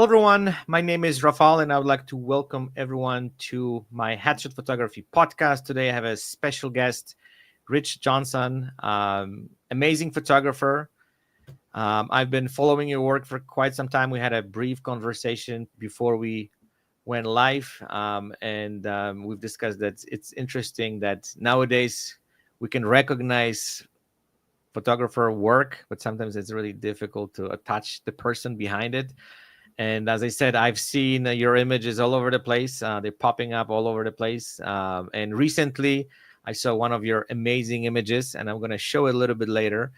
Hello, everyone. My name is Rafal, and I would like to welcome everyone to my Headshot Photography podcast. Today, I have a special guest, Rich Johnson, amazing photographer. I've been following your work for quite some time. We had a brief conversation before we went live, and we've discussed that it's interesting that nowadays we can recognize photographer work, but sometimes it's really difficult to attach the person behind it. And as I said, I've seen your images all over the place. They're popping up all over the place. And recently, I saw one of your amazing images, and I'm going to show it a little bit later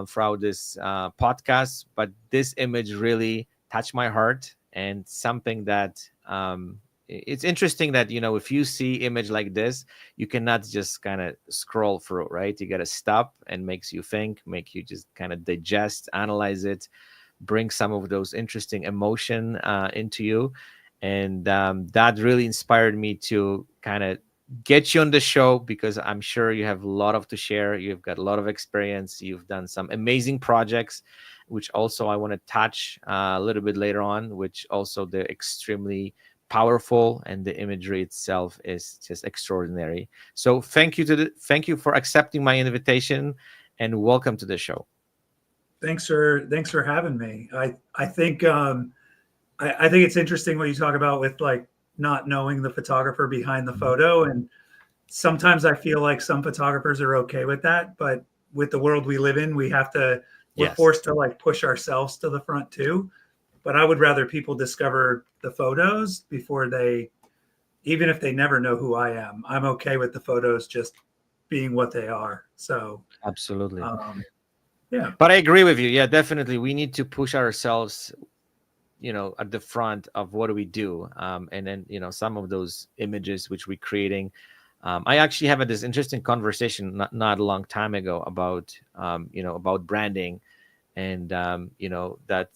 throughout this podcast. But this image really touched my heart, and something that it's interesting that if you see image like this, you cannot just kind of scroll through, right? You got to stop, and makes you think, make you just kind of digest, analyze it, bring some of those interesting emotion into you. And that really inspired me to kind of get you on the show, because I'm sure you have a lot of to share. You've got a lot of experience. You've done some amazing projects, which also I want to touch a little bit later on, which also they're extremely powerful, and the imagery itself is just extraordinary. So thank you for accepting my invitation, and welcome to the show. Thanks for having me. I think I think it's interesting what you talk about with like not knowing the photographer behind the photo, and sometimes I feel like some photographers are okay with that, but with the world we live in, we're Yes. forced to like push ourselves to the front too. But I would rather people discover the photos before even if they never know who I am. I'm okay with the photos just being what they are. So Absolutely. um, yeah. But I agree with you. Yeah, definitely. We need to push ourselves, at the front of what do we do. And then, some of those images which we're creating. I actually had this interesting conversation not a long time ago about, about branding, and, that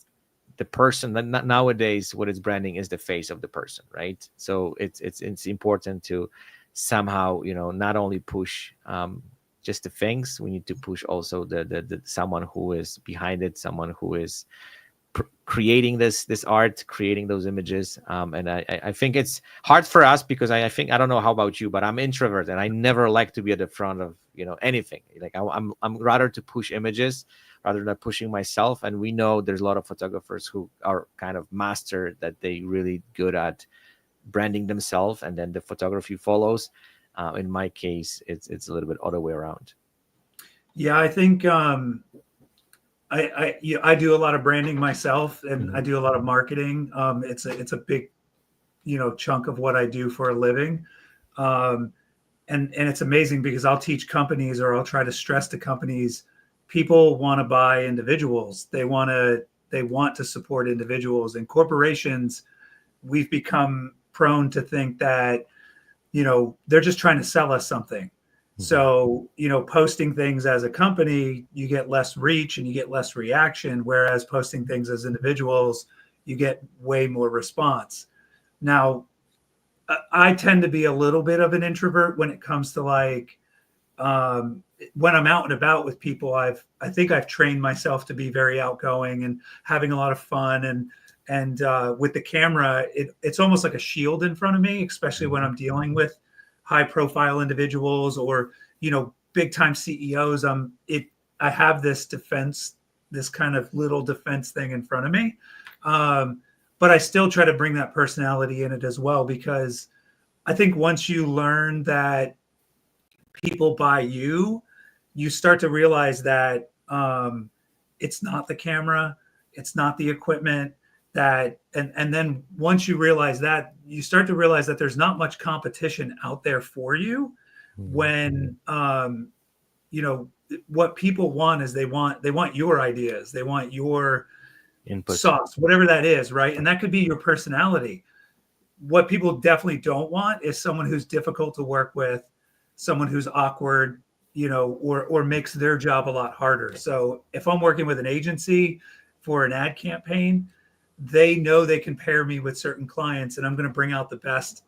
the person that nowadays what is branding is the face of the person, right? So it's important to somehow, not only push just the things. We need to push also the someone who is behind it, someone who is creating this art, creating those images. And I think it's hard for us, because I think, I don't know how about you, but I'm introvert, and I never like to be at the front of anything. Like I'm rather to push images rather than pushing myself. And we know there's a lot of photographers who are kind of master, that they really good at branding themselves, and then the photography follows. In my case, it's a little bit other way around. Yeah, I think I do a lot of branding myself, and I Mhm. do a lot of marketing. It's a big chunk of what I do for a living, um, and it's amazing because I'll teach companies, or I'll try to stress to companies, people want to buy individuals. They want to support individuals, and corporations. We've become prone to think that they're just trying to sell us something. Mhm. So, posting things as a company, you get less reach and you get less reaction, whereas posting things as individuals, you get way more response. Now, I tend to be a little bit of an introvert when it comes to like when I'm out and about with people. I think I've trained myself to be very outgoing and having a lot of fun, and with the camera, it's almost like a shield in front of me, especially when Mhm. I'm dealing with high profile individuals or big time CEOs. I have this defense, this kind of little defense thing in front of me, um, but I still try to bring that personality in it as well, because I think once you learn that people buy you, you start to realize that it's not the camera, it's not the equipment, and then once you realize that, you start to realize that there's not much competition out there for you. Mhm. When you know what people want is they want your ideas, they want your Input. sauce, whatever that is, right? And that could be your personality. What people definitely don't want is someone who's difficult to work with, someone who's awkward, or makes their job a lot harder. So if I'm working with an agency for an ad campaign, they know they can pair me with certain clients, and I'm going to bring out the best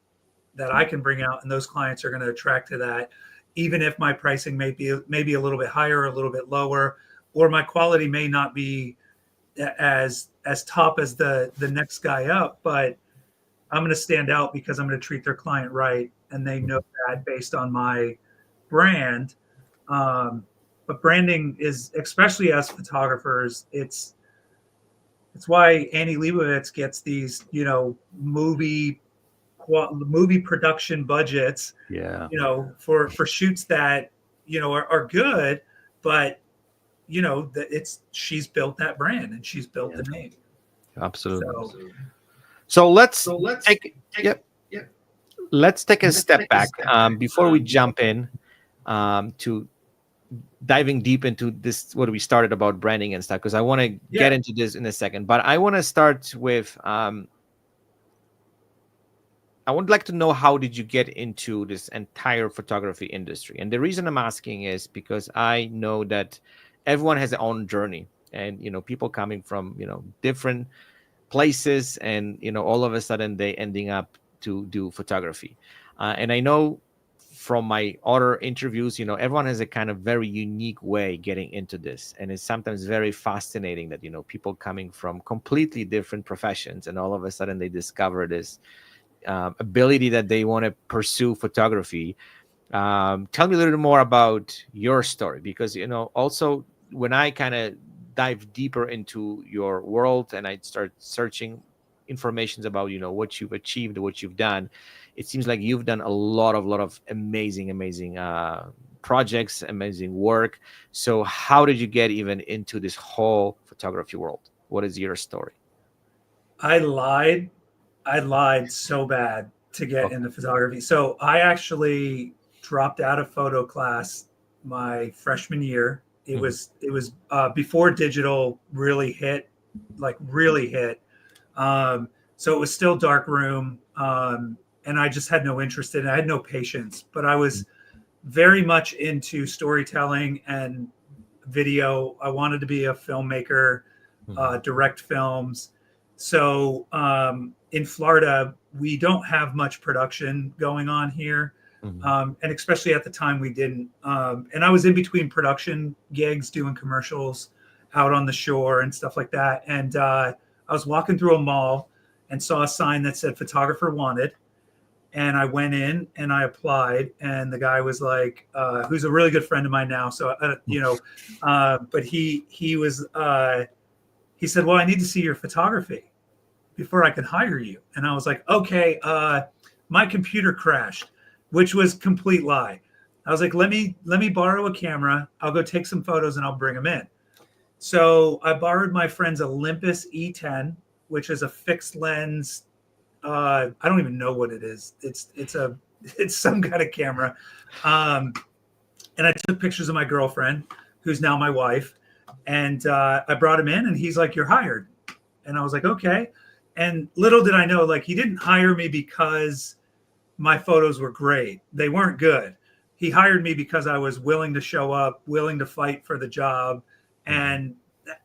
that I can bring out, and those clients are going to attract to that, even if my pricing may be maybe a little bit higher, or a little bit lower, or my quality may not be as top as the next guy up, but I'm going to stand out because I'm going to treat their client right, and they know that based on my brand. But branding is, especially as photographers, it's why Annie Leibovitz gets these, movie production budgets, for shoots that, are good, but she's built that brand and she's built the name. Absolutely. So let's take a step back before we jump in to diving deep into this, what we started about branding and stuff, because I want to get into this in a second. But I want to start with I would like to know, how did you get into this entire photography industry? And the reason I'm asking is because I know that everyone has their own journey, and people coming from different places, and all of a sudden they ending up to do photography. And I know from my other interviews, everyone has a kind of very unique way getting into this, and it's sometimes very fascinating that people coming from completely different professions, and all of a sudden they discover this ability that they want to pursue photography. Tell me a little bit more about your story, because also when I kind of dive deeper into your world and I start searching informations about what you've achieved, what you've done, it seems like you've done a lot of amazing projects, amazing work. So how did you get even into this whole photography world? What is your story? I lied so bad to get into photography. So I actually dropped out of photo class my freshman year. It was before digital really hit. So it was still dark room, and I just had no interest in it. I had no patience, but I was very much into storytelling and video. I wanted to be a filmmaker, direct films. So in Florida, we don't have much production going on here. And especially at the time we didn't. And I was in between production gigs, doing commercials out on the shore and stuff like that. And I was walking through a mall and saw a sign that said photographer wanted. And I went in and I applied, and the guy was like, who's a really good friend of mine now. So, but he said, well, I need to see your photography before I can hire you. And I was like, okay, my computer crashed, which was complete lie. I was like, let me borrow a camera. I'll go take some photos and I'll bring them in. So I borrowed my friend's Olympus E10, which is a fixed lens. I don't even know what it is. It's some kind of camera. And I took pictures of my girlfriend, who's now my wife. And I brought him in, and he's like, you're hired. And I was like, okay. And little did I know, like, he didn't hire me because my photos were great. They weren't good. He hired me because I was willing to show up, willing to fight for the job. And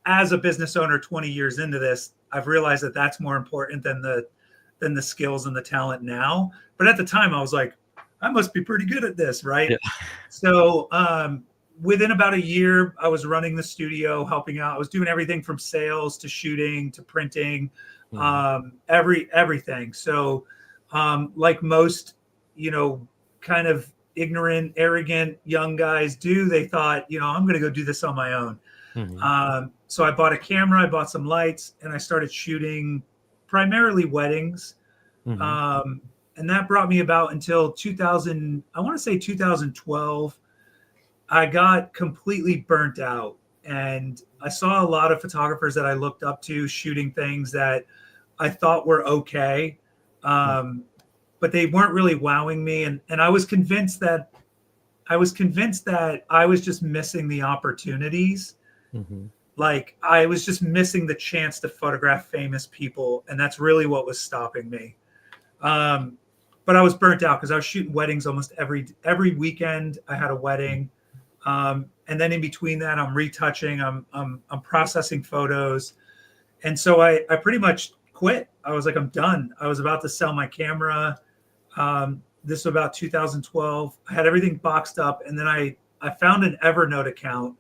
as a business owner, 20 years into this, I've realized that that's more important than the skills and the talent now. But at the time I was like, I must be pretty good at this, right? Yeah. So within about a year, I was running the studio, helping out. I was doing everything from sales to shooting to printing, everything. So like most, kind of ignorant, arrogant young guys do, they thought, I'm going to go do this on my own. So I bought a camera, I bought some lights, and I started shooting primarily weddings. And that brought me about until 2012. I got completely burnt out, and I saw a lot of photographers that I looked up to shooting things that I thought were okay. But they weren't really wowing me. And I was convinced that I was just missing the opportunities. Like I was just missing the chance to photograph famous people. And that's really what was stopping me. But I was burnt out because I was shooting weddings almost every weekend. I had a wedding. And then in between that, I'm retouching, I'm processing photos. And so I pretty much quit. I was like, I'm done. I was about to sell my camera. This was about 2012. I had everything boxed up. And then I found an Evernote account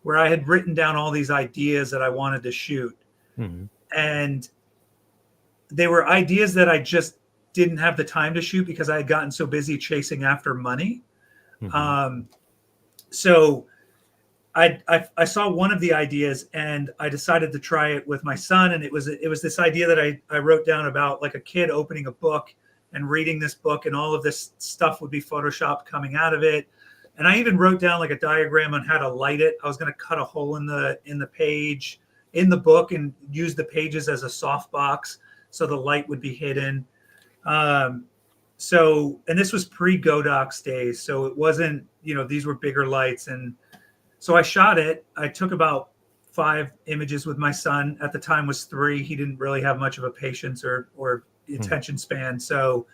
where I had written down all these ideas that I wanted to shoot. Mhm. And they were ideas that I just didn't have the time to shoot because I had gotten so busy chasing after money. Mhm. Um, so I saw one of the ideas and I decided to try it with my son. And it was this idea that I wrote down about like a kid opening a book and reading this book, and all of this stuff would be photoshopped coming out of it. And I even wrote down like a diagram on how to light it. I was going to cut a hole in the page in the book and use the pages as a softbox so the light would be hidden. Um, and this was pre Godox days, so it wasn't, these were bigger lights. And so I shot it. I took about 5 images with my son. At the time was 3. He didn't really have much of a patience or attention span. So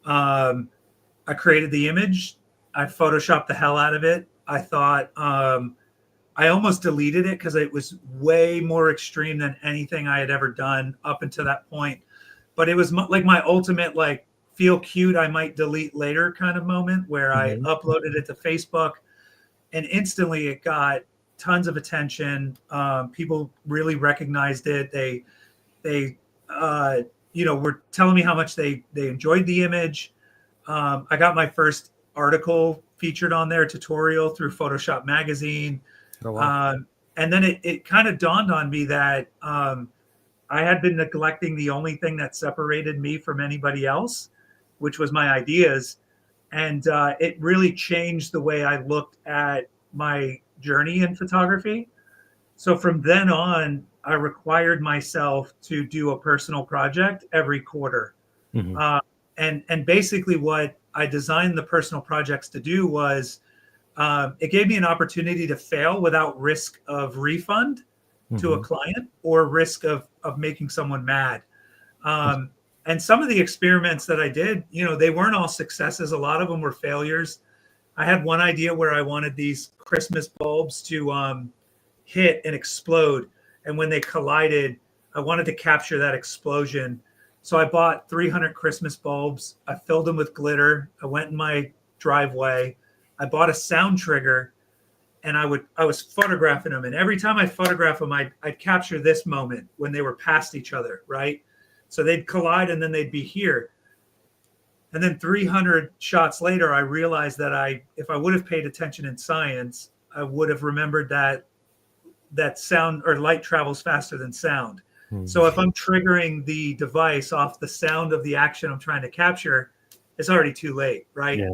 I created the image. I photoshopped the hell out of it. I thought I almost deleted it because it was way more extreme than anything I had ever done up until that point. But it was like my ultimate like feel cute, I might delete later kind of moment where I Mhm. uploaded it to Facebook, and instantly it got tons of attention. People really recognized it. They were telling me how much they enjoyed the image. I got my first article featured on their tutorial through Photoshop Magazine. Oh, wow. And then it kind of dawned on me that I had been neglecting the only thing that separated me from anybody else, which was my ideas. And it really changed the way I looked at my journey in photography. So from then on, I required myself to do a personal project every quarter. Mhm. Uh, and basically what I designed the personal projects to do was it gave me an opportunity to fail without risk of refund to a Mhm. client or risk of making someone mad. And some of the experiments that I did, they weren't all successes. A lot of them were failures. I had one idea where I wanted these Christmas bulbs to hit and explode. And when they collided, I wanted to capture that explosion. So I bought 300 Christmas bulbs. I filled them with glitter. I went in my driveway. I bought a sound trigger, and I was photographing them. And every time I photograph them, I'd capture this moment when they were past each other, right? So they'd collide and then they'd be here. And then 300 shots later, I realized that if I would have paid attention in science, I would have remembered that sound or light travels faster than sound. So if Mhm. I'm triggering the device off the sound of the action I'm trying to capture, it's already too late, right? Yeah.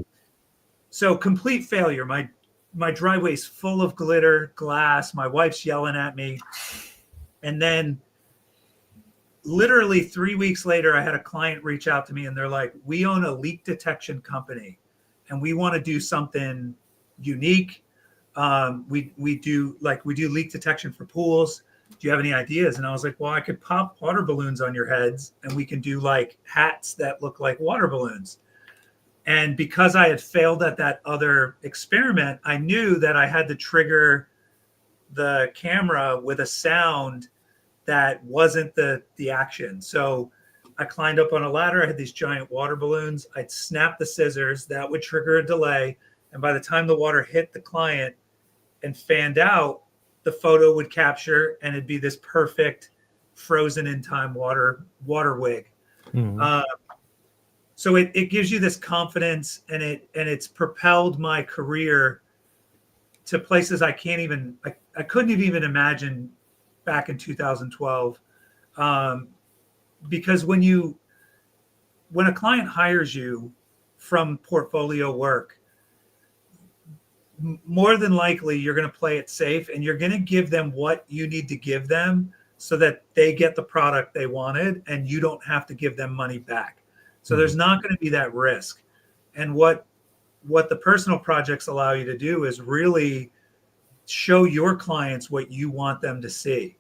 So complete failure. My driveway's full of glitter, glass. My wife's yelling at me. And then literally 3 weeks later, I had a client reach out to me and they're like, we own a leak detection company and we want to do something unique. We do leak detection for pools. Do you have any ideas? And I was like, well, I could pop water balloons on your heads and we can do like hats that look like water balloons. And because I had failed at that other experiment, I knew that I had to trigger the camera with a sound that wasn't the action. So I climbed up on a ladder. I had these giant water balloons. I'd snap the scissors. That would trigger a delay. And by the time the water hit the client and fanned out, the photo would capture and it'd be this perfect frozen in time water wig. Mhm. Uh, so it gives you this confidence, and it's propelled my career to places I couldn't have even imagined back in 2012. Because when a client hires you from portfolio work, more than likely you're going to play it safe and you're going to give them what you need to give them so that they get the product they wanted and you don't have to give them money back. So Mhm. there's not going to be that risk. And what the personal projects allow you to do is really show your clients what you want them to see.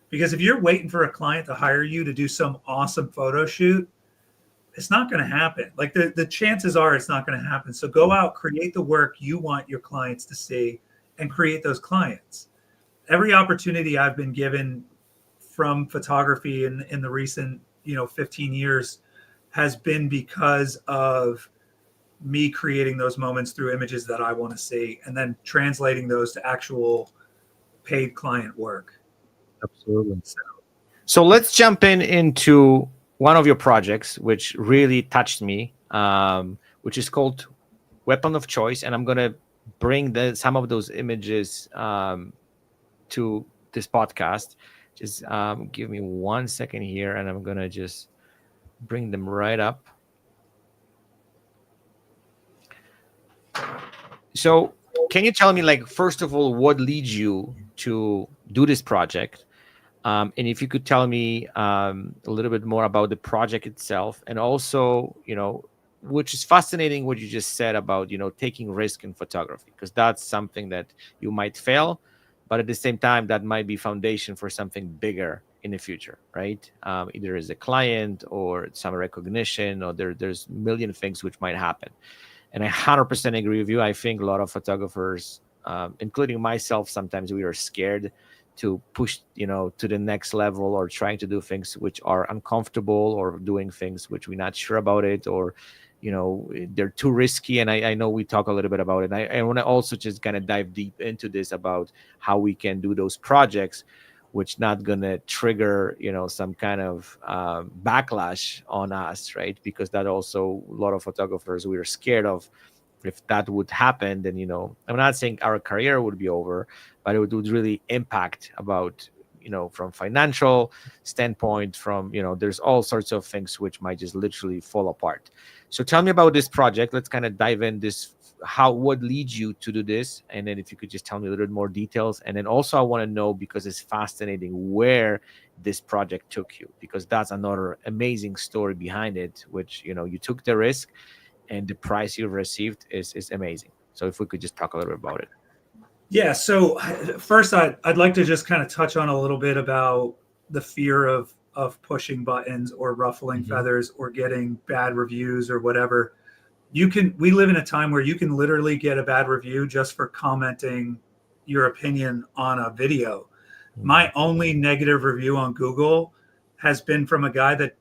Because if you're waiting for a client to hire you to do some awesome photo shoot, it's not going to happen. Like the chances are it's not going to happen. So go out, create the work you want your clients to see and create those clients. Every opportunity I've been given from photography in the recent, 15 years has been because of me creating those moments through images that I want to see and then translating those to actual paid client work. Absolutely. So So let's jump into one of your projects, which really touched me, which is called Weapon of Choice, and I'm gonna bring some of those images to this podcast. Just give me 1 second here, and I'm gonna just bring them right up. So, can you tell me, like, first of all, what leads you to do this project? And if you could tell me a little bit more about the project itself, and also, which is fascinating what you just said about, taking risk in photography, because that's something that you might fail, but at the same time, that might be foundation for something bigger in the future, right? Either as a client or some recognition, or there's a million things which might happen. And I 100% agree with you. I think a lot of photographers, including myself, sometimes we are scared to push, to the next level, or trying to do things which are uncomfortable, or doing things which we're not sure about it, or, they're too risky. And I know we talk a little bit about it. I want to also just kind of dive deep into this about how we can do those projects which not gonna trigger some kind of backlash on us, right? Because that also, a lot of photographers, we are scared of, if that would happen, then I'm not saying our career would be over, but it would really impact about, from financial standpoint, from there's all sorts of things which might just literally fall apart. So tell me about this project. Let's kind of dive in this, what leads you to do this, and then if you could just tell me a little bit more details. And then also I want to know, because it's fascinating, where this project took you, because that's another amazing story behind it, which you took the risk, and the price you've received is amazing. So if we could just talk a little bit about it. Yeah. So first, I'd like to just kind of touch on a little bit about the fear of pushing buttons or ruffling feathers or getting bad reviews or whatever. We live in a time where you can literally get a bad review just for commenting your opinion on a video. My only negative review on Google has been from a guy that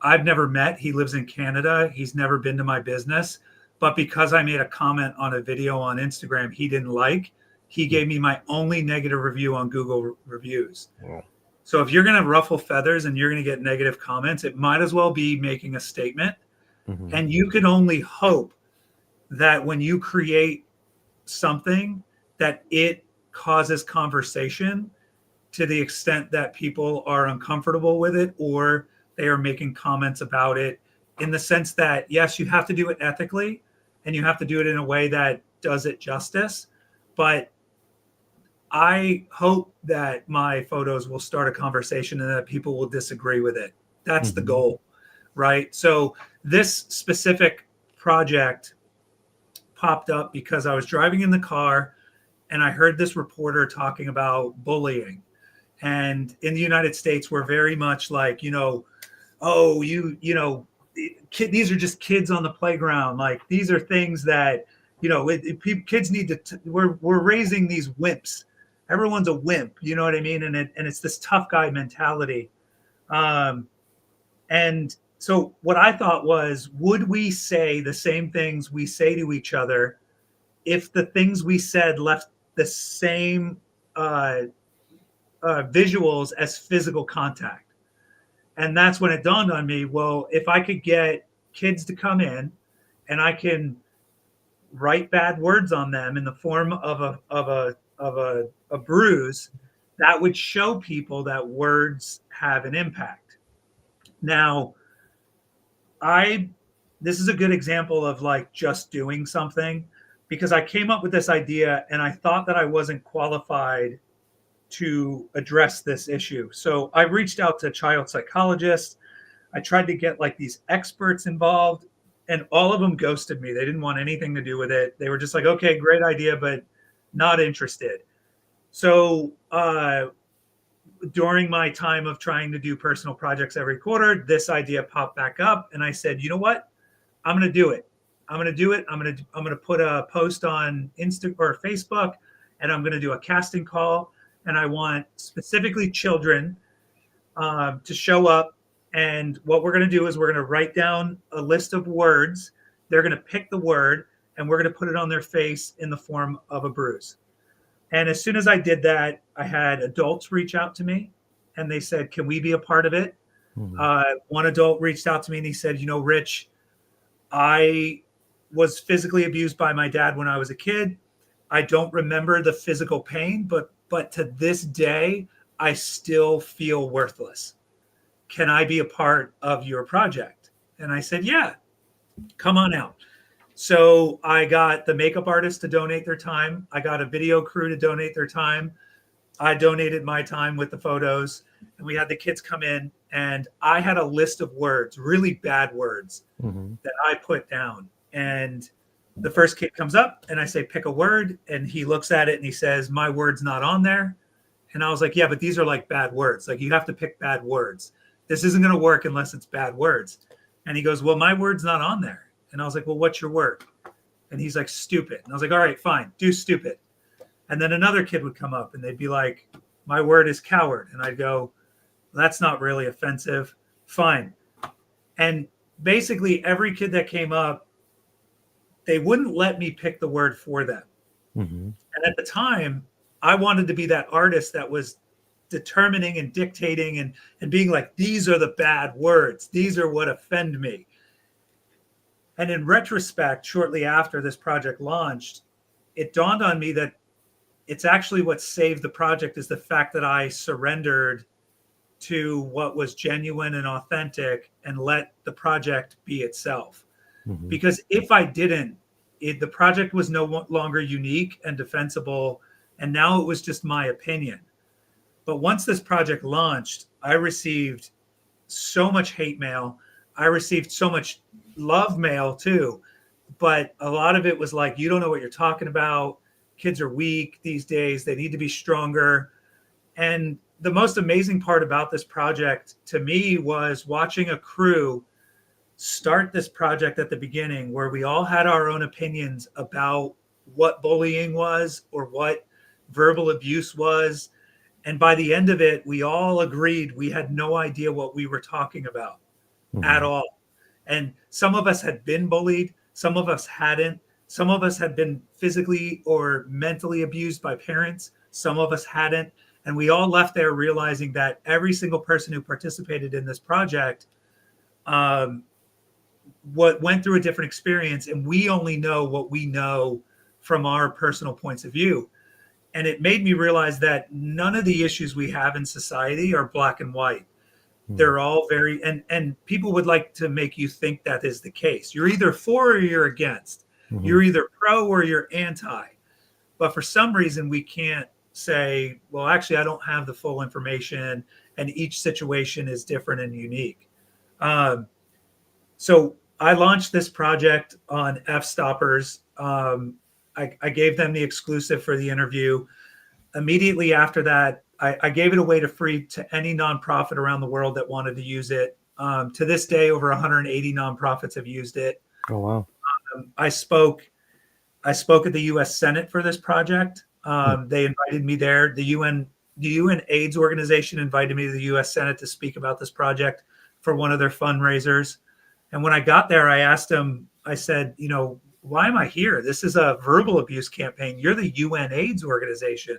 I've never met. He lives in Canada. He's never been to my business. But because I made a comment on a video on Instagram he didn't like, he gave me my only negative review on Google reviews. Wow. So if you're going to ruffle feathers and you're going to get negative comments, it might as well be making a statement. And you can only hope that when you create something, that it causes conversation to the extent that people are uncomfortable with it, or they are making comments about it, in the sense that, yes, you have to do it ethically and you have to do it in a way that does it justice. But I hope that my photos will start a conversation and that people will disagree with it. That's the goal, right? So this specific project popped up because I was driving in the car and I heard this reporter talking about bullying. And in the United States, we're very much like, these are just kids on the playground. Like, these are things that, kids need to, we're raising these wimps. Everyone's a wimp, you know what I mean? And it's this tough guy mentality. And so what I thought was, would we say the same things we say to each other if the things we said left the same visuals as physical contact? And that's when it dawned on me, well, if I could get kids to come in and I can write bad words on them in the form of a bruise, that would show people that words have an impact. Now, this is a good example of like just doing something, because I came up with this idea and I thought that I wasn't qualified to address this issue. So I reached out to child psychologists. I tried to get like these experts involved, and all of them ghosted me. They didn't want anything to do with it. They were just like, okay, great idea, but not interested. So during my time of trying to do personal projects every quarter, this idea popped back up, and I said, you know what? I'm going to do it. I'm going to put a post on Insta or Facebook, and I'm going to do a casting call. And I want specifically children to show up. And what we're going to do is we're going to write down a list of words. They're going to pick the word, and we're going to put it on their face in the form of a bruise. And as soon as I did that, I had adults reach out to me, and they said, can we be a part of it? Mhm. One adult reached out to me and he said, Rich, I was physically abused by my dad when I was a kid. I don't remember the physical pain, but to this day, I still feel worthless. Can I be a part of your project? And I said, yeah, come on out. So I got the makeup artist to donate their time. I got a video crew to donate their time. I donated my time with the photos, and we had the kids come in, and I had a list of words, really bad words, Mhm. that I put down. And the first kid comes up, and I say, pick a word. And he looks at it and he says, my word's not on there. And I was like, yeah, but these are like bad words. Like, you have to pick bad words. This isn't going to work unless it's bad words. And he goes, well, my word's not on there. And I was like, well, what's your word? And he's like, stupid. And I was like, all right, fine, do stupid. And then another kid would come up and they'd be like, my word is coward. And I'd go, that's not really offensive. Fine. And basically every kid that came up, they wouldn't let me pick the word for them. Mhm. And at the time, I wanted to be that artist that was determining and dictating and being like, these are the bad words. These are what offend me. And in retrospect, shortly after this project launched, it dawned on me that it's actually what saved the project is the fact that I surrendered to what was genuine and authentic and let the project be itself. Mhm. Because if I didn't, the project was no longer unique and defensible, and now it was just my opinion. But once this project launched, I received so much hate mail. I received so much love mail too. But a lot of it was like, you don't know what you're talking about. Kids are weak these days. They need to be stronger. And the most amazing part about this project to me was watching a crew start this project at the beginning where we all had our own opinions about what bullying was or what verbal abuse was. And by the end of it, we all agreed we had no idea what we were talking about at Mhm. all. And some of us had been bullied, some of us hadn't. Some of us had been physically or mentally abused by parents, some of us hadn't. And we all left there realizing that every single person who participated in this project um, what went through a different experience, and we only know what we know from our personal points of view. And it made me realize that none of the issues we have in society are black and white. Mhm. They're all very and people would like to make you think that is the case. You're either for or you're against. Mhm. You're either pro or you're anti. But for some reason we can't say, well, actually I don't have the full information, and each situation is different and unique. Um, so I launched this project on F Stoppers. I gave them the exclusive for the interview. Immediately after that, I gave it away to free to any nonprofit around the world that wanted to use it. To this day, over 180 nonprofits have used it. Oh wow. I spoke. I spoke at the U.S. Senate for this project. Mhm. They invited me there. The UN AIDS organization invited me to the U.S. Senate to speak about this project for one of their fundraisers. And when I got there, I asked them. I said, why am I here? This is a verbal abuse campaign. You're the UN AIDS organization.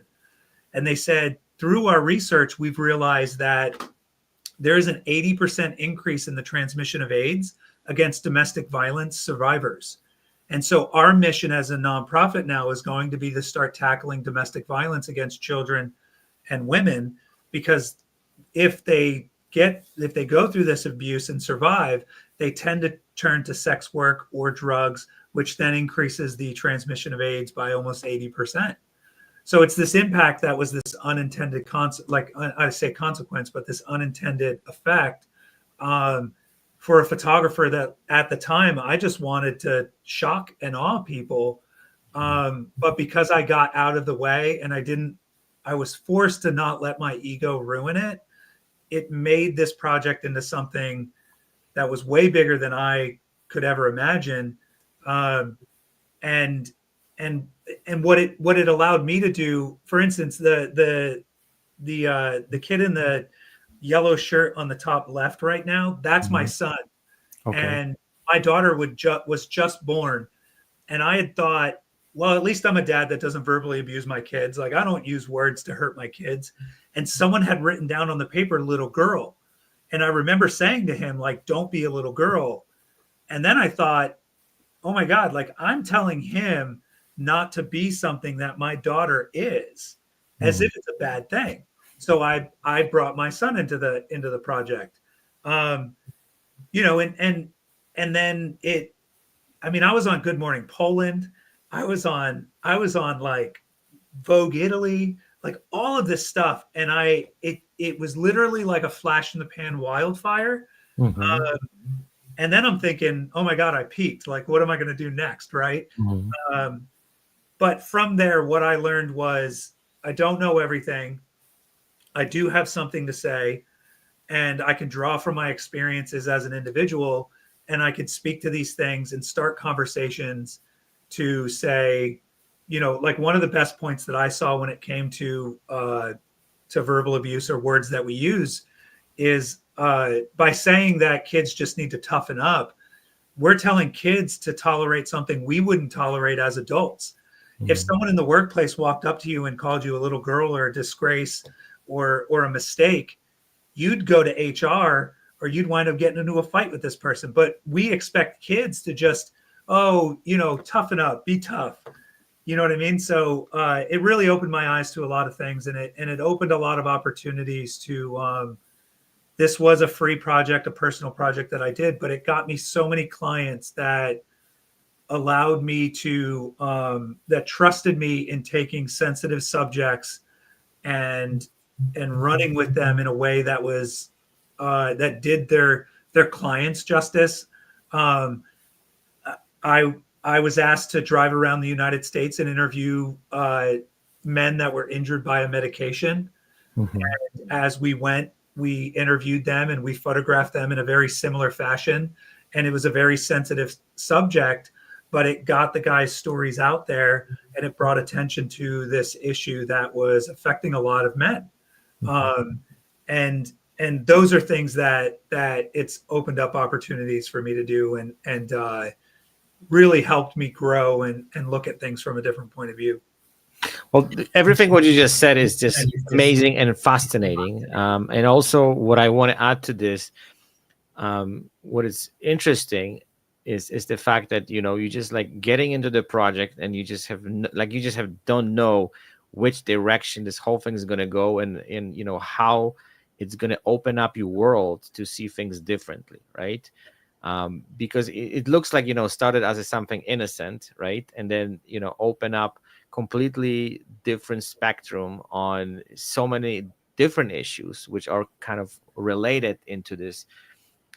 And they said, through our research, we've realized that there is an 80% increase in the transmission of AIDS against domestic violence survivors. And so our mission as a nonprofit now is going to be to start tackling domestic violence against children and women, because if they go through this abuse and survive, they tend to turn to sex work or drugs, which then increases the transmission of AIDS by almost 80%. So it's this impact that was this unintended I say consequence, but this unintended effect for a photographer that at the time I just wanted to shock and awe people. But because I got out of the way and I was forced to not let my ego ruin it. It made this project into something that was way bigger than I could ever imagine. Um, and and and what it allowed me to do, for instance, the kid in the yellow shirt on the top left right now, that's my Mhm. son. Okay. And my daughter was just born, and I had thought, well, at least I'm a dad that doesn't verbally abuse my kids. Like I don't use words to hurt my kids. And someone had written down on the paper, little girl. And I remember saying to him, like, don't be a little girl. And then I thought, oh my God, like I'm telling him not to be something that my daughter is, as if it's a bad thing. So I brought my son into the project. You know, and then I was on Good Morning Poland. I was on like Vogue Italy, like all of this stuff. And it was literally like a flash in the pan wildfire. And then I'm thinking, oh my God, I peaked. Like, what am I going to do next? Right. But from there, what I learned was I don't know everything. I do have something to say, and I can draw from my experiences as an individual, and I can speak to these things and start conversations to say, you know, like one of the best points that I saw when it came to verbal abuse or words that we use is by saying that kids just need to toughen up, we're telling kids to tolerate something we wouldn't tolerate as adults. If someone in the workplace walked up to you and called you a little girl or a disgrace or a mistake, you'd go to HR or you'd wind up getting into a fight with this person. But we expect kids to just, oh, you know, toughen up, be tough. You know what I mean? So it really opened my eyes to a lot of things, and it opened a lot of opportunities to, this was a free project, a personal project that I did, but it got me so many clients that allowed me to, that trusted me in taking sensitive subjects and running with them in a way that was, that did their clients justice. I was asked to drive around the United States and interview men that were injured by a medication. And as we went, we interviewed them and we photographed them in a very similar fashion. And it was a very sensitive subject, but it got the guys' stories out there, and it brought attention to this issue that was affecting a lot of men. And those are things that it's opened up opportunities for me to do, and really helped me grow and look at things from a different point of view. Well, everything what you just said is just amazing and fascinating. And also what I want to add to this, what is interesting is the fact that, you know, you just like getting into the project and you just don't know which direction this whole thing is going to go, and you know, how it's going to open up your world to see things differently. Right. Because it looks like, you know, started as something innocent, right? And then, you know, open up completely different spectrum on so many different issues, which are kind of related into this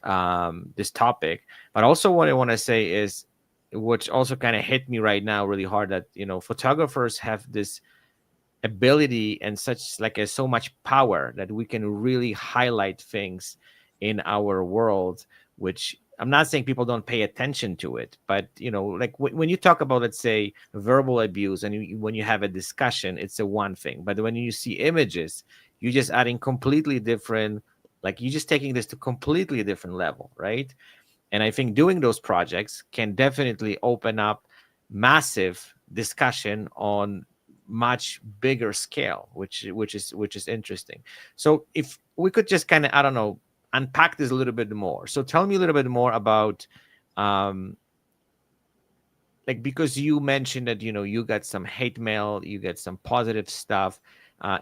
topic. But also what I want to say is, which also kind of hit me right now really hard, that, you know, photographers have this ability and so much power that we can really highlight things in our world, which I'm not saying people don't pay attention to it, but, you know, like when you talk about, let's say, verbal abuse, and when you have a discussion, it's a one thing. But when you see images, you're just adding completely different, like you're just taking this to completely different level, right? And I think doing those projects can definitely open up massive discussion on much bigger scale, which is interesting. So if we could just kind of, I don't know, unpack this a little bit more. So tell me a little bit more about, like, because you mentioned that, you know, you got some hate mail, you get some positive stuff.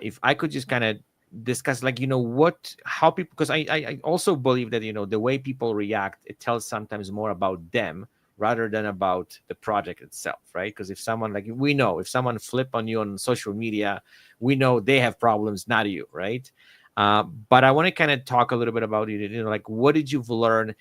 If I could just kind of discuss, like, you know, how people, because I also believe that, you know, the way people react, it tells sometimes more about them rather than about the project itself, right? Because if someone, like, we know if someone flip on you on social media, we know they have problems, not you, right? But I want to kind of talk a little bit about it. You know, like, what did you learn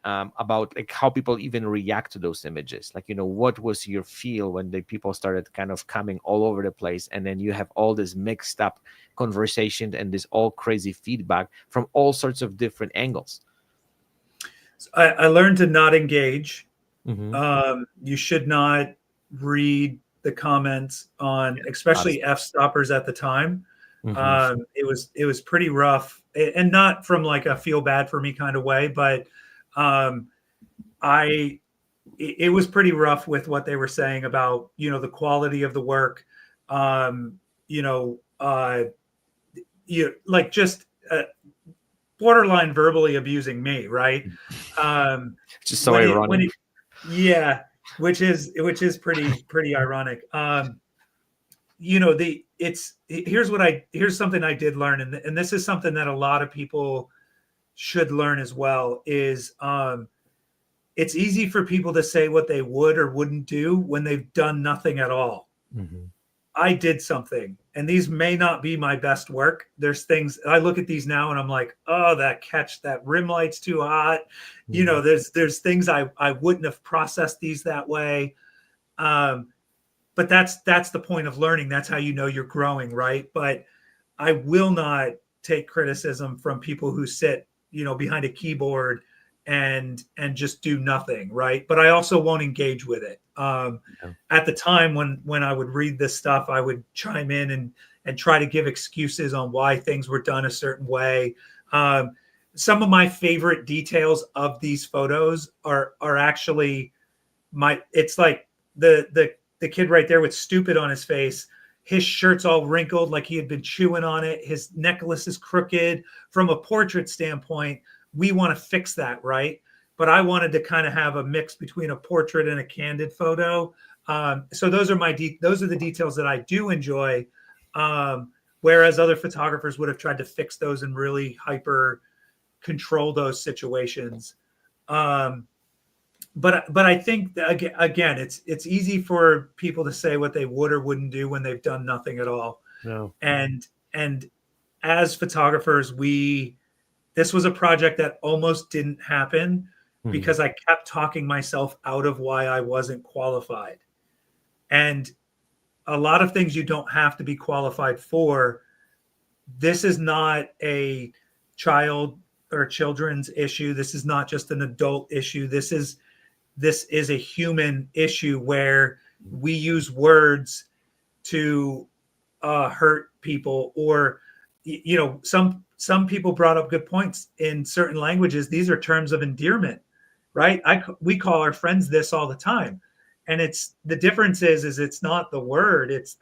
about, like, how people even react to those images? Like, you know, what was your feel when the people started kind of coming all over the place, and then you have all this mixed up conversation and this all crazy feedback from all sorts of different angles? So I learned to not engage. You should not read the comments on, especially F-stoppers at the time. It was pretty rough, and not from like a feel bad for me kind of way, but I it was pretty rough with what they were saying about, the quality of the work. You know, like just borderline verbally abusing me, right? Just so ironic. Yeah, which is pretty ironic. Here's something I did learn, and this is something that a lot of people should learn as well, is it's easy for people to say what they would or wouldn't do when they've done nothing at all. Mm-hmm. I did something, and these may not be my best work. There's things I look at these now and I'm like, oh, that rim light's too hot. Mm-hmm. There's things I wouldn't have processed these that way. But that's the point of learning. That's how you're growing, right? But I will not take criticism from people who sit, behind a keyboard and just do nothing, right? But I also won't engage with it. At the time when I would read this stuff, I would chime in and try to give excuses on why things were done a certain way. Some of my favorite details of these photos are actually it's like the kid right there with stupid on his face. His shirt's all wrinkled like he had been chewing on it. His necklace is crooked. From a portrait standpoint, we want to fix that, right? But I wanted to kind of have a mix between a portrait and a candid photo. So those are the details that I do enjoy. Whereas other photographers would have tried to fix those and really hyper control those situations. But I think that, again, it's easy for people to say what they would or wouldn't do when they've done nothing at all. No. And as photographers, this was a project that almost didn't happen because I kept talking myself out of why I wasn't qualified. And a lot of things you don't have to be qualified for. This is not a child or children's issue. This is not just an adult issue. This is a human issue where we use words to hurt people, or some people brought up good points. In certain languages, these are terms of endearment, right? We call our friends this all the time, and the difference is it's not the word, it's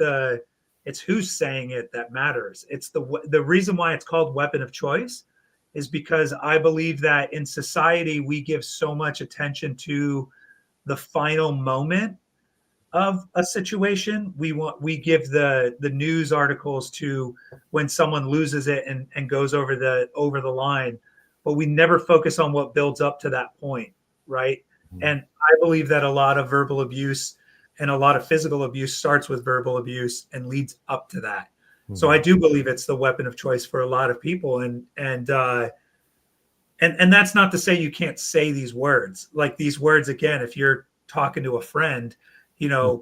who's saying it that matters. It's the reason why it's called weapon of choice is because I believe that in society we give so much attention to the final moment of a situation. We give the news articles to when someone loses it and goes over the line, but we never focus on what builds up to that point, right? Mm-hmm. And I believe that a lot of verbal abuse and a lot of physical abuse starts with verbal abuse and leads up to that. Mm-hmm. So I do believe it's the weapon of choice for a lot of people, and that's not to say you can't say these words. Like these words, again, if you're talking to a friend,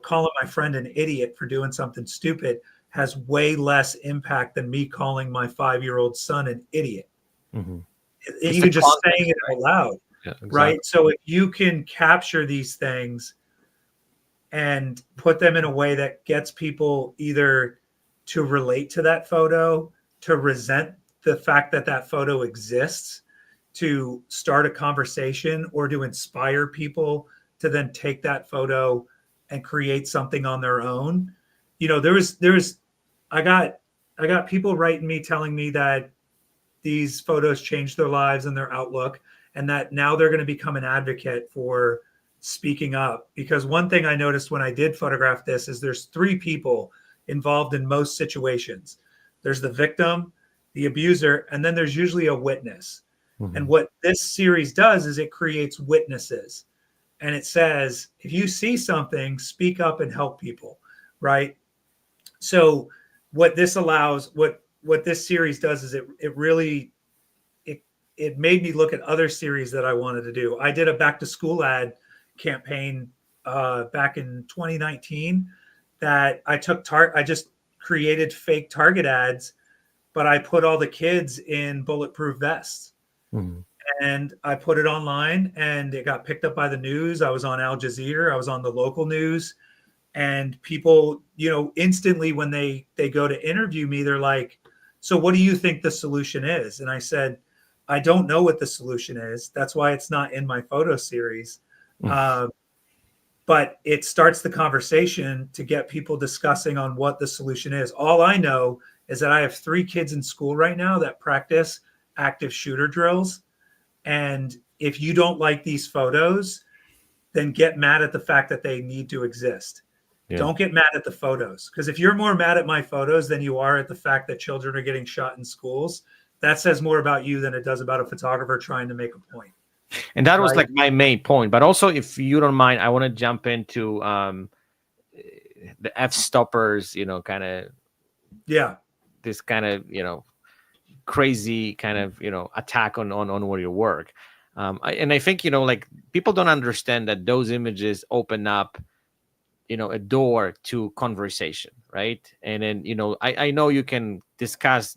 calling my friend an idiot for doing something stupid has way less impact than me calling my 5-year-old son an idiot. Mm-hmm. Even just saying it out loud, yeah, exactly. Right? So if you can capture these things and put them in a way that gets people either to relate to that photo, to resent the fact that photo exists, to start a conversation, or to inspire people to then take that photo and create something on their own. I got people writing me telling me that these photos changed their lives and their outlook, and that now they're going to become an advocate for speaking up. Because one thing I noticed when I did photograph this is there's 3 people involved in most situations. There's the victim, the abuser, and then there's usually a witness. Mm-hmm. And what this series does is it creates witnesses. And it says, if you see something, speak up and help people, right? So what this allows, what this series does is it made me look at other series that I wanted to do. I did a back to school ad campaign back in 2019 that I just created fake Target ads, but I put all the kids in bulletproof vests. Mm-hmm. And I put it online, and it got picked up by the news. I was on Al Jazeera. I was on the local news, and people, instantly when they go to interview me, they're like, so what do you think the solution is? And I said, I don't know what the solution is. That's why it's not in my photo series. but it starts the conversation to get people discussing on what the solution is. All I know is that I have 3 kids in school right now that practice active shooter drills. And if you don't like these photos, then get mad at the fact that they need to exist. Yeah. Don't get mad at the photos. Because if you're more mad at my photos than you are at the fact that children are getting shot in schools, that says more about you than it does about a photographer trying to make a point. And that was like my main point. But also, if you don't mind, I want to jump into the F-stoppers, kind of, this kind of, crazy kind of, attack on your work. And I think, like, people don't understand that those images open up, a door to conversation, right? And then, I know you can discuss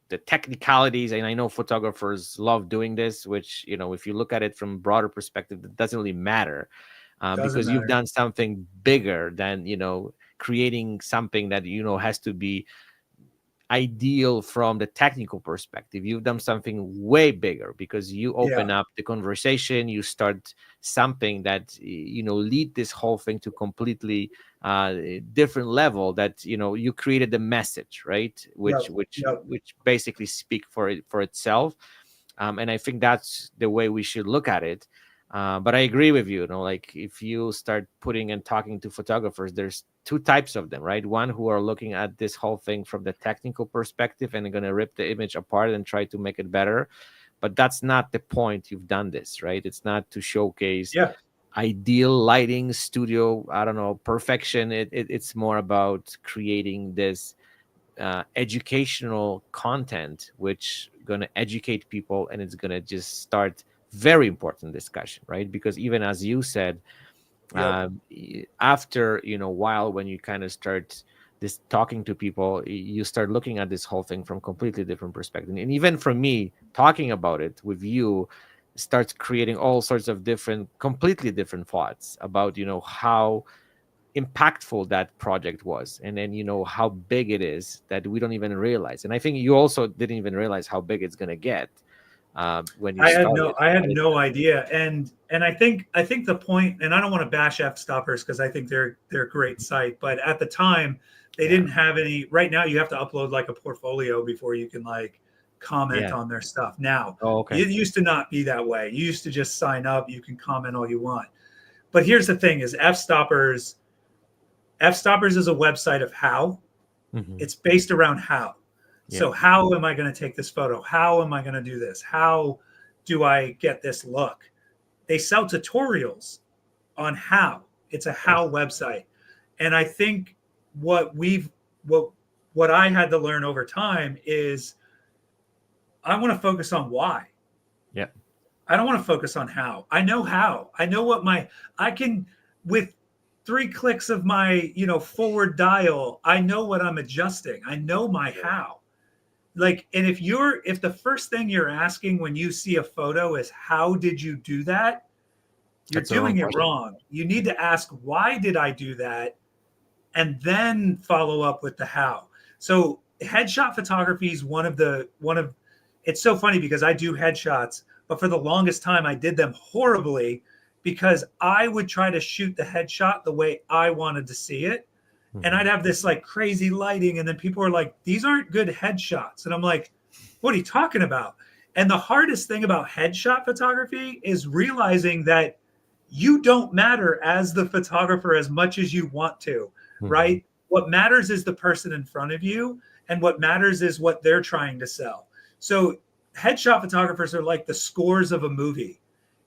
the technicalities, and I know photographers love doing this, which, if you look at it from a broader perspective, it doesn't really matter, because you've done something bigger than, creating something that, has to be ideal from the technical perspective. You've done something way bigger because you open up the conversation, you start something that, lead this whole thing to completely different level, that, you created the message, right? Which basically speak for itself. And I think that's the way we should look at it. But I agree with you, like, if you start putting and talking to photographers, there's 2 types of them, right? One who are looking at this whole thing from the technical perspective and are going to rip the image apart and try to make it better. But that's not the point. You've done this, right? It's not to showcase ideal lighting, studio, I don't know, perfection. It's more about creating this educational content, which going to educate people, and it's going to just start very important discussion, right? Because even as you said, after while, when you kind of start this talking to people, you start looking at this whole thing from completely different perspective. And even for me, talking about it with you starts creating all sorts of completely different thoughts about how impactful that project was, and then how big it is that we don't even realize. And I think you also didn't even realize how big it's going to get when you started. I had no idea. And I think the point, and I don't want to bash F-stoppers because I think they're a great site, but at the time they didn't have any. Right now you have to upload like a portfolio before you can like comment on their stuff. Now, it used to not be that way. You used to just sign up, you can comment all you want. But here's the thing: is F-stoppers is a website of how. It's based around how. So how am I going to take this photo? How am I going to do this? How do I get this look? They sell tutorials on how. It's a how website. And I think what I had to learn over time is I want to focus on why. Yeah. I don't want to focus on how. I know how. I know what I can, with 3 clicks of my, forward dial, I know what I'm adjusting. I know my how. Like, and if the first thing you're asking when you see a photo is how did you do that, you're doing it wrong. You need to ask, why did I do that? And then follow up with the how. So headshot photography is it's so funny because I do headshots, but for the longest time I did them horribly because I would try to shoot the headshot the way I wanted to see it. And I'd have this like crazy lighting. And then people are like, these aren't good headshots. And I'm like, what are you talking about? And the hardest thing about headshot photography is realizing that you don't matter as the photographer as much as you want to, right? What matters is the person in front of you. And what matters is what they're trying to sell. So headshot photographers are like the scores of a movie.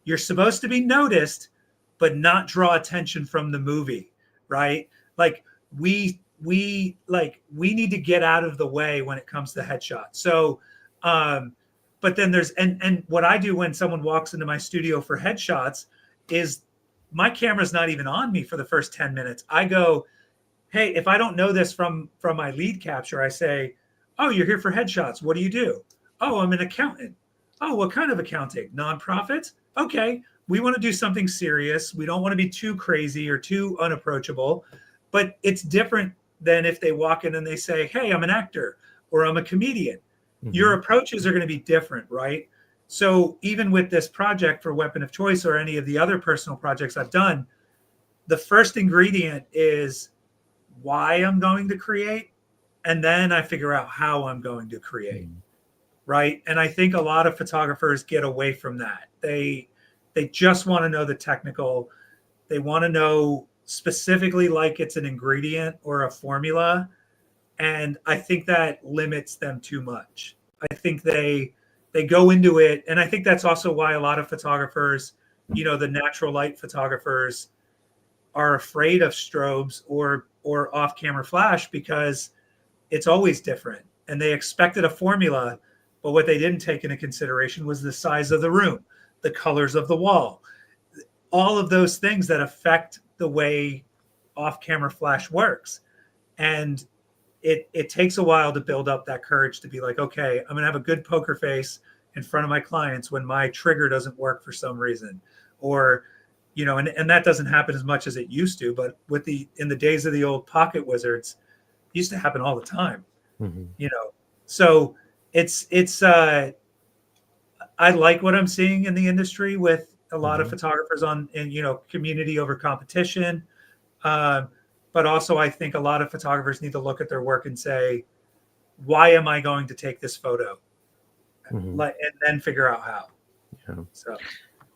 You're supposed to be noticed, but not draw attention from the movie, right? Like, we need to get out of the way when it comes to headshots. So, but then there's, and what I do when someone walks into my studio for headshots is my camera's not even on me for the first 10 minutes. I go, hey, if I don't know this from my lead capture, I say, oh, you're here for headshots. What do you do? Oh, I'm an accountant. Oh, what kind of accounting? Nonprofit? Okay. We want to do something serious. We don't want to be too crazy or too unapproachable. But it's different than if they walk in and they say, hey, I'm an actor or I'm a comedian. Your approaches are going to be different, right? So even with this project for Weapon of Choice or any of the other personal projects I've done, the first ingredient is why I'm going to create, and then I figure out how I'm going to create. Right. And I think a lot of photographers get away from that. They just want to know the technical. They want to know specifically like it's an ingredient or a formula. And I think that limits them too much. I think they go into it. And I think that's also why a lot of photographers, the natural light photographers, are afraid of strobes or off-camera flash, because it's always different. And they expected a formula, but what they didn't take into consideration was the size of the room, the colors of the wall, all of those things that affect the way off-camera flash works. And it takes a while to build up that courage to be like, okay, I'm going to have a good poker face in front of my clients when my trigger doesn't work for some reason. Or, and that doesn't happen as much as it used to, but in the days of the old pocket wizards, it used to happen all the time. So it's I like what I'm seeing in the industry with a lot of photographers community over competition. But also I think a lot of photographers need to look at their work and say, why am I going to take this photo? And then figure out how. So,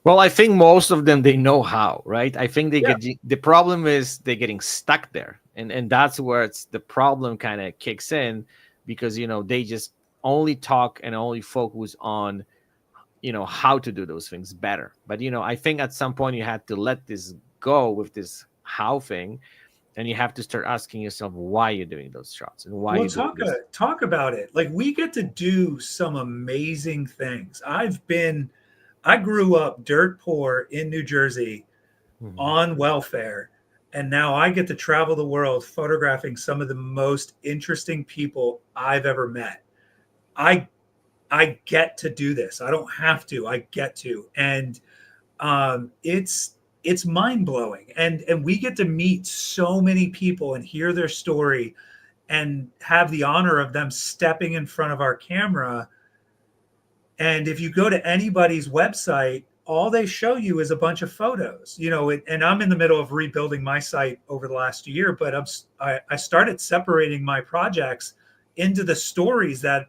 well, I think most of them, they know how, right? I think the problem is they're getting stuck there. And that's where the problem kind of kicks in, because, they just only talk and only focus on, how to do those things better. But, I think at some point you had to let this go with this how thing, and you have to start asking yourself why you're doing those shots and why talk about it. Like, we get to do some amazing things. I grew up dirt poor in New Jersey on welfare. And now I get to travel the world photographing some of the most interesting people I've ever met. I get to do this. I don't have to. I get to. And it's mind-blowing. And we get to meet so many people and hear their story and have the honor of them stepping in front of our camera. And if you go to anybody's website, all they show you is a bunch of photos, and I'm in the middle of rebuilding my site over the last year, but I started separating my projects into the stories that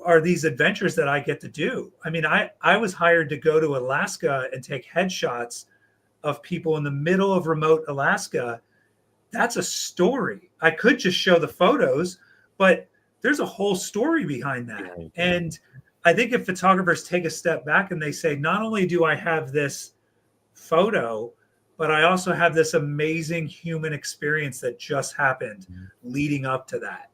are these adventures that I get to do. I mean, I was hired to go to Alaska and take headshots of people in the middle of remote Alaska. That's a story. I could just show the photos, but there's a whole story behind that. And I think if photographers take a step back and they say, not only do I have this photo, but I also have this amazing human experience that just happened leading up to that.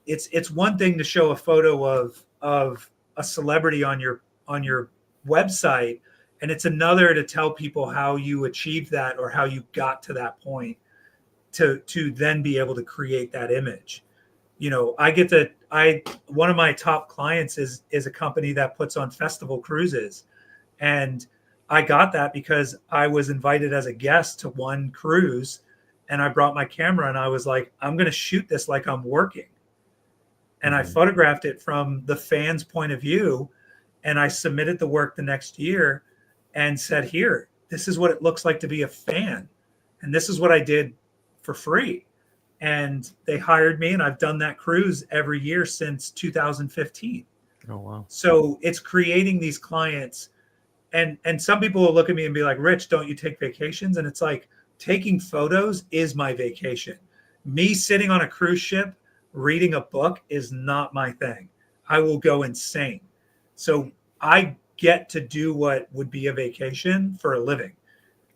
It's one thing to show a photo of a celebrity on your website, and it's another to tell people how you achieved that or how you got to that point to then be able to create that image. One of my top clients is a company that puts on festival cruises. And I got that because I was invited as a guest to one cruise, and I brought my camera and I was like, I'm going to shoot this like I'm working. And I photographed it from the fan's point of view. And I submitted the work the next year and said, here, this is what it looks like to be a fan. And this is what I did for free. And they hired me, and I've done that cruise every year since 2015. Oh, wow. So it's creating these clients. And some people will look at me and be like, Rich, don't you take vacations? And it's like, taking photos is my vacation. Me sitting on a cruise ship reading a book is not my thing. I will go insane. So I get to do what would be a vacation for a living.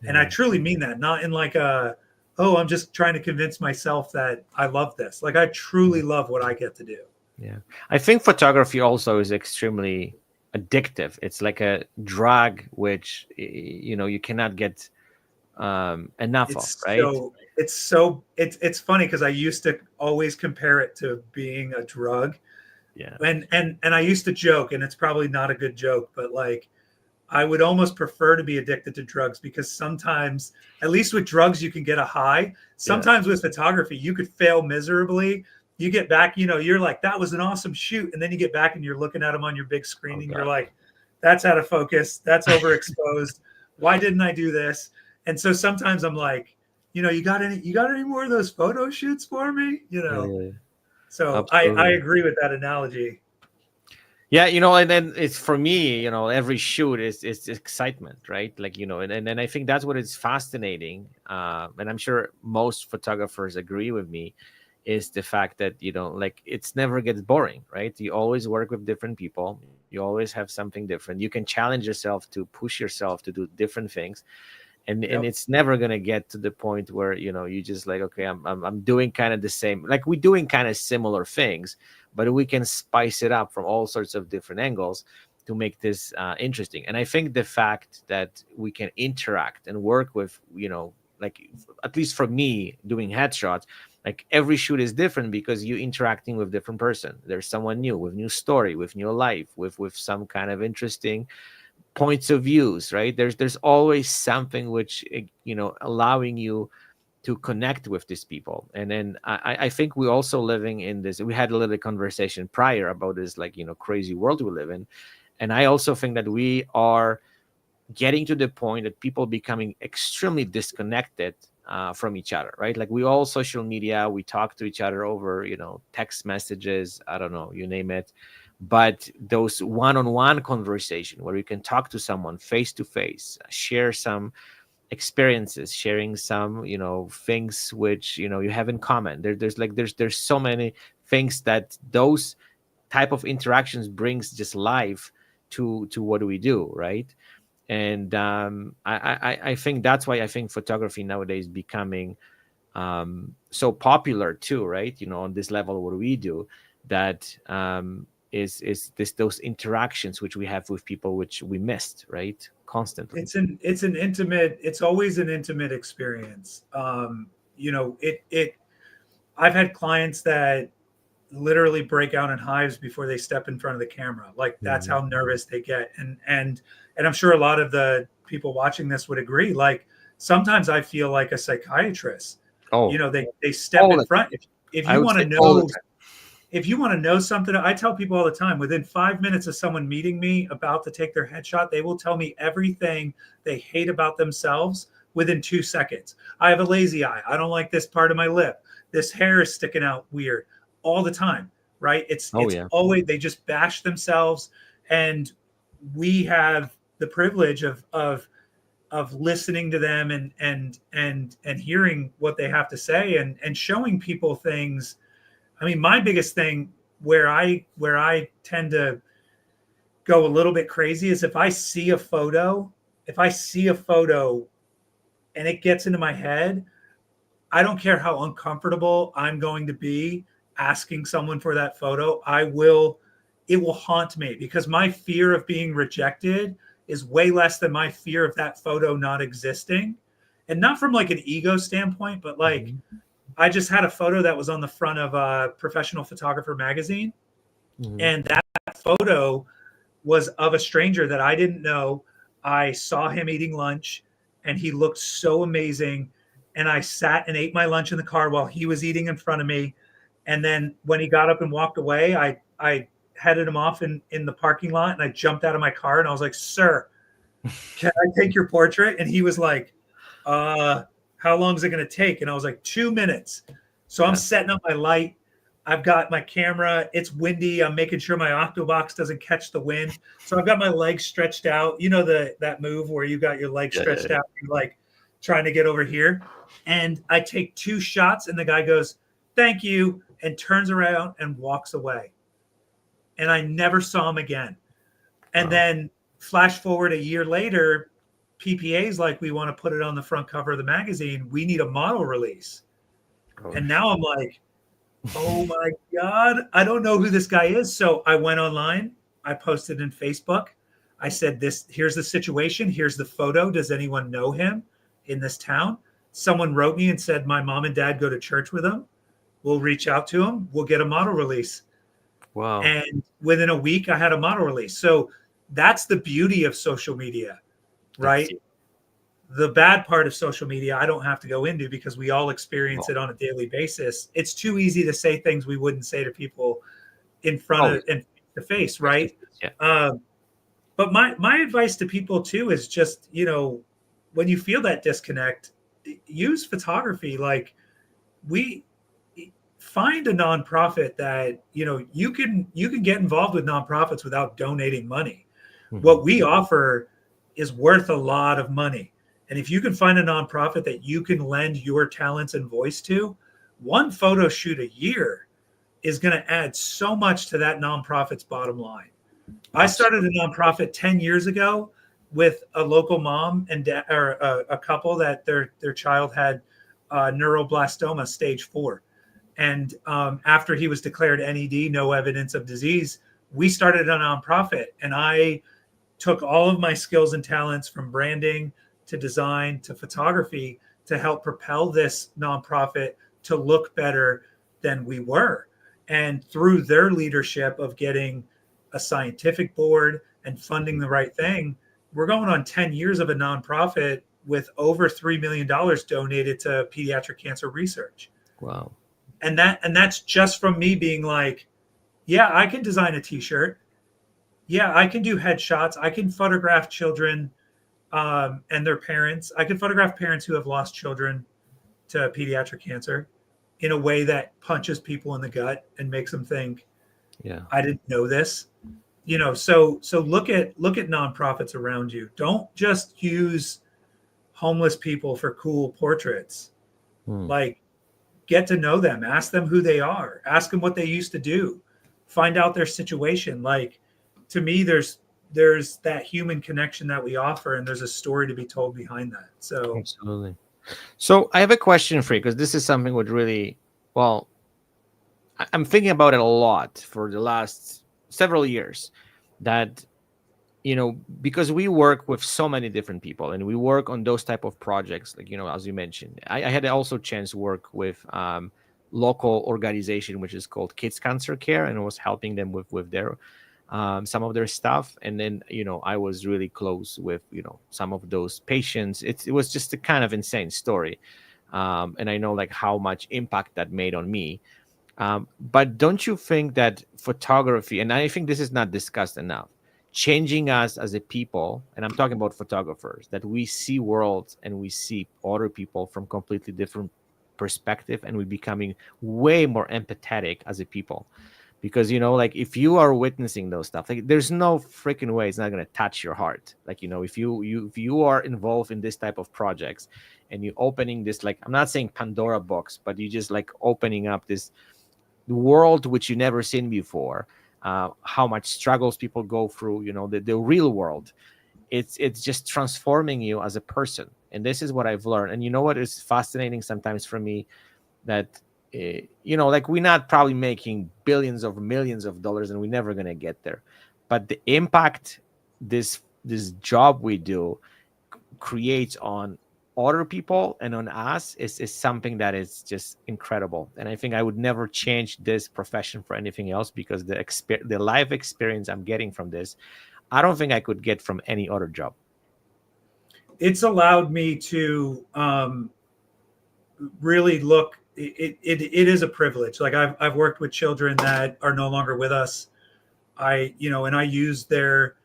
And I truly mean that, not in like I'm just trying to convince myself that I love this. Like, I truly love what I get to do. Yeah. I think photography also is extremely addictive. It's like a drug, which, you cannot get enough of, right? It's funny because I used to always compare it to being a drug. Yeah. And I used to joke, and it's probably not a good joke, but like, I would almost prefer to be addicted to drugs, because sometimes, at least with drugs, you can get a high. Sometimes with photography, you could fail miserably. You get back, you're like, that was an awesome shoot. And then you get back and you're looking at them on your big screen and you're like, that's out of focus. That's overexposed. Why didn't I do this? And so sometimes I'm like, you got any more of those photo shoots for me? Yeah, yeah, yeah. So I Absolutely. agree with that analogy. Yeah, and then it's for me, every shoot is excitement, right? Like, and then I think that's what is fascinating. And I'm sure most photographers agree with me, is the fact that, like it's never gets boring, right? You always work with different people. You always have something different. You can challenge yourself to push yourself to do different things. And Yep. it's never gonna get to the point where you just like, okay, I'm doing kind of the same, like we're doing kind of similar things, but we can spice it up from all sorts of different angles to make this interesting. And I think the fact that we can interact and work with, like at least for me doing headshots, like every shoot is different because you're interacting with different person. There's someone new with new story, with new life, with some kind of interesting points of views, right? There's always something which allowing you to connect with these people. And then I think we're also living in this, we had a little conversation prior about this, like, crazy world we live in. And I also think that we are getting to the point that people becoming extremely disconnected from each other, right? Like we all social media, we talk to each other over, text messages, I don't know, you name it. But those one-on-one conversation where you can talk to someone face to face, share some experiences, sharing some, things which, you have in common. There's so many things that those type of interactions brings just life to what do we do, right? And I think that's why I think photography nowadays becoming so popular too, right? On this level what we do, that is this those interactions which we have with people which we missed, right? Constantly. It's always an intimate experience. I've had clients that literally break out in hives before they step in front of the camera. Like that's Mhm. how nervous they get. And I'm sure a lot of the people watching this would agree. Like sometimes I feel like a psychiatrist. Oh, They step all in the front. time. If I you would want to say all the know time. if you want to know something, I tell people all the time, within 5 minutes of someone meeting me about to take their headshot, they will tell me everything they hate about themselves within 2 seconds. I have a lazy eye. I don't like this part of my lip. This hair is sticking out weird all the time, right? It's Oh it's yeah. always they just bash themselves. And we have the privilege of listening to them and hearing what they have to say and showing people things. I mean, my biggest thing where I tend to go a little bit crazy is if I see a photo and it gets into my head, I don't care how uncomfortable I'm going to be asking someone for that photo. It will haunt me because my fear of being rejected is way less than my fear of that photo not existing. And not from like an ego standpoint, but like Mhm. I just had a photo that was on the front of a Professional Photographer magazine, Mhm. and that photo was of a stranger that I didn't know. I saw him eating lunch, and he looked so amazing. And I sat and ate my lunch in the car while he was eating in front of me. And then when he got up and walked away, I headed him off in the parking lot, and I jumped out of my car and I was like, "Sir, can I take your portrait?" And he was like, uh, how long is it going to take? And I was like, 2 minutes. So I'm Yeah. setting up my light. I've got my camera. It's windy. I'm making sure my Octobox doesn't catch the wind. So I've got my legs stretched out. You know, that move where you got your legs Yeah, yeah, stretched yeah. out, you're like trying to get over here. And I take 2 shots, and the guy goes, "Thank you," and turns around and walks away. And I never saw him again. And Wow. then flash forward a year later, PPA's like, we want to put it on the front cover of the magazine. We need a model release. Oh, And now I'm like, oh my God, I don't know who this guy is. So I went online, I posted in Facebook. I said, here's the situation. Here's the photo. Does anyone know him in this town? Someone wrote me and said, my mom and dad go to church with him. We'll reach out to him. We'll get a model release. wow. And within a week, I had a model release. So that's the beauty of social media, That's right? The bad part of social media, I don't have to go into because we all experience well, it on a daily basis. It's too easy to say things we wouldn't say to people in front oh, of and face to face, face to right? face, yeah. But my advice to people too is just when you feel that disconnect, use photography. Like, we find a nonprofit that, you can get involved with nonprofits without donating money. What we offer is worth a lot of money. And if you can find a nonprofit that you can lend your talents and voice to, one photo shoot a year is going to add so much to that nonprofit's bottom line. I started a nonprofit 10 years ago with a local mom and or a couple that their child had neuroblastoma stage 4. And after he was declared NED, no evidence of disease, we started a nonprofit. And I took all of my skills and talents from branding to design to photography to help propel this nonprofit to look better than we were. And through their leadership of getting a scientific board and funding the right thing, we're going on 10 years of a nonprofit with over $3 million donated to pediatric cancer research. Wow. And that's just from me being like, yeah, I can design a t-shirt. Yeah, I can do headshots. I can photograph children and their parents. I can photograph parents who have lost children to pediatric cancer in a way that punches people in the gut and makes them think, yeah, I didn't know this. So look at nonprofits around you. Don't just use homeless people for cool portraits. Like, get to know them, ask them who they are, ask them what they used to do, find out their situation. Like, to me, there's that human connection that we offer, and there's a story to be told behind that. So absolutely. So I have a question for you, because this is something would really, well, I'm thinking about it a lot for the last several years, that, because we work with so many different people and we work on those type of projects, like, as you mentioned, I had also chance to work with local organization, which is called Kids Cancer Care, and I was helping them with their some of their stuff. And then, I was really close with, some of those patients. It was just a kind of insane story. And I know like how much impact that made on me. But don't you think that photography, and I think this is not discussed enough, changing us as a people, and I'm talking about photographers, that we see worlds and we see other people from completely different perspective, and we're becoming way more empathetic as a people. Because, like, if you are witnessing those stuff, like, there's no freaking way it's not going to touch your heart. Like, if you are involved in this type of projects and you're opening this, like, I'm not saying Pandora box, but you just like opening up this world which you never seen before, how much struggles people go through, the real world. It's just transforming you as a person. And this is what I've learned. And you know what is fascinating sometimes for me, that like, we're not probably making billions or millions of dollars, and we're never going to get there, but the impact this job we do creates on other people and on us is something that is just incredible. And I think I would never change this profession for anything else, because the life experience I'm getting from this, I don't think I could get from any other job. It's allowed me to really look. It is a privilege. Like, I've worked with children that are no longer with us. And I use their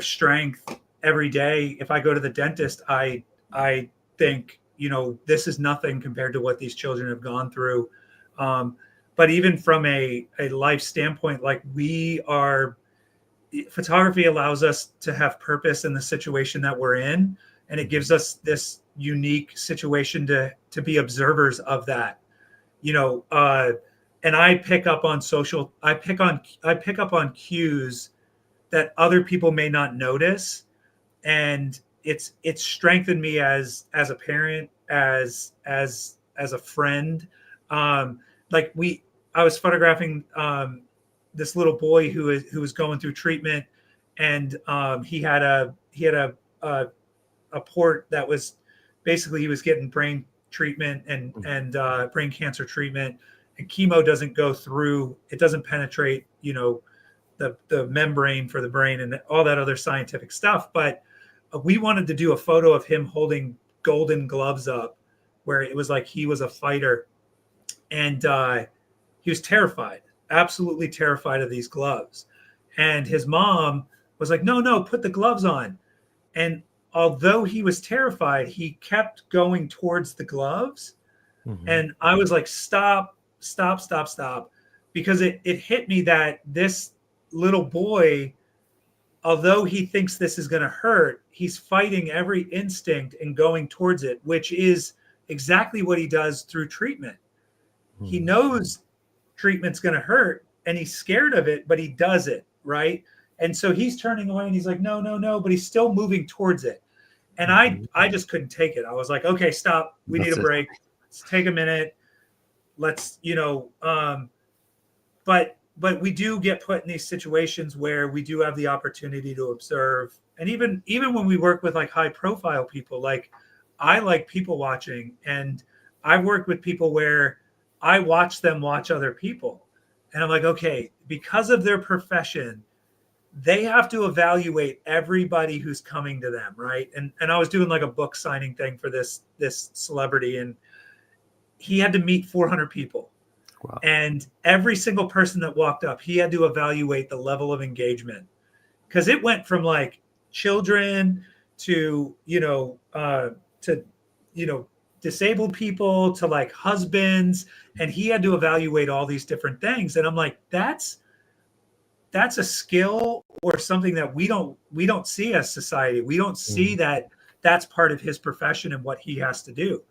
strength every day. If I go to the dentist, I think, this is nothing compared to what these children have gone through. But even from a life standpoint, like, photography allows us to have purpose in the situation that we're in. And it gives us this unique situation to be observers of that, and I pick up on cues that other people may not notice. And it's strengthened me as a parent, as a friend. I was photographing this little boy who was going through treatment, and he had a port that was basically, he was getting brain treatment and brain cancer treatment, and chemo doesn't go through, it doesn't penetrate, the membrane for the brain and all that other scientific stuff. But we wanted to do a photo of him holding golden gloves up, where it was like he was a fighter, and he was terrified, absolutely terrified of these gloves. And his mom was like, no, put the gloves on. And although he was terrified, he kept going towards the gloves. Mhm. And I was like, stop, stop, stop, stop. Because it hit me that this little boy, although he thinks this is going to hurt, he's fighting every instinct and going towards it, which is exactly what he does through treatment. He Mhm. knows treatment's going to hurt and he's scared of it, but he does it, right? And so he's turning away and he's like, no, no, no, but he's still moving towards it. And Mhm. I just couldn't take it. I was like, okay, stop. We need That's a it. break. Let's take a minute. Let's, but we do get put in these situations where we do have the opportunity to observe. And even when we work with like high profile people, like I like people watching, and I've worked with people where I watch them watch other people. And I'm like, okay, because of their profession, they have to evaluate everybody who's coming to them, right? And I was doing like a book signing thing for this celebrity, and he had to meet 400 people. Wow. And every single person that walked up, he had to evaluate the level of engagement, because it went from like children to to disabled people to like husbands, and he had to evaluate all these different things. And I'm like, that's a skill or something that we don't see as society. We don't see that that's part of his profession and what he has to do.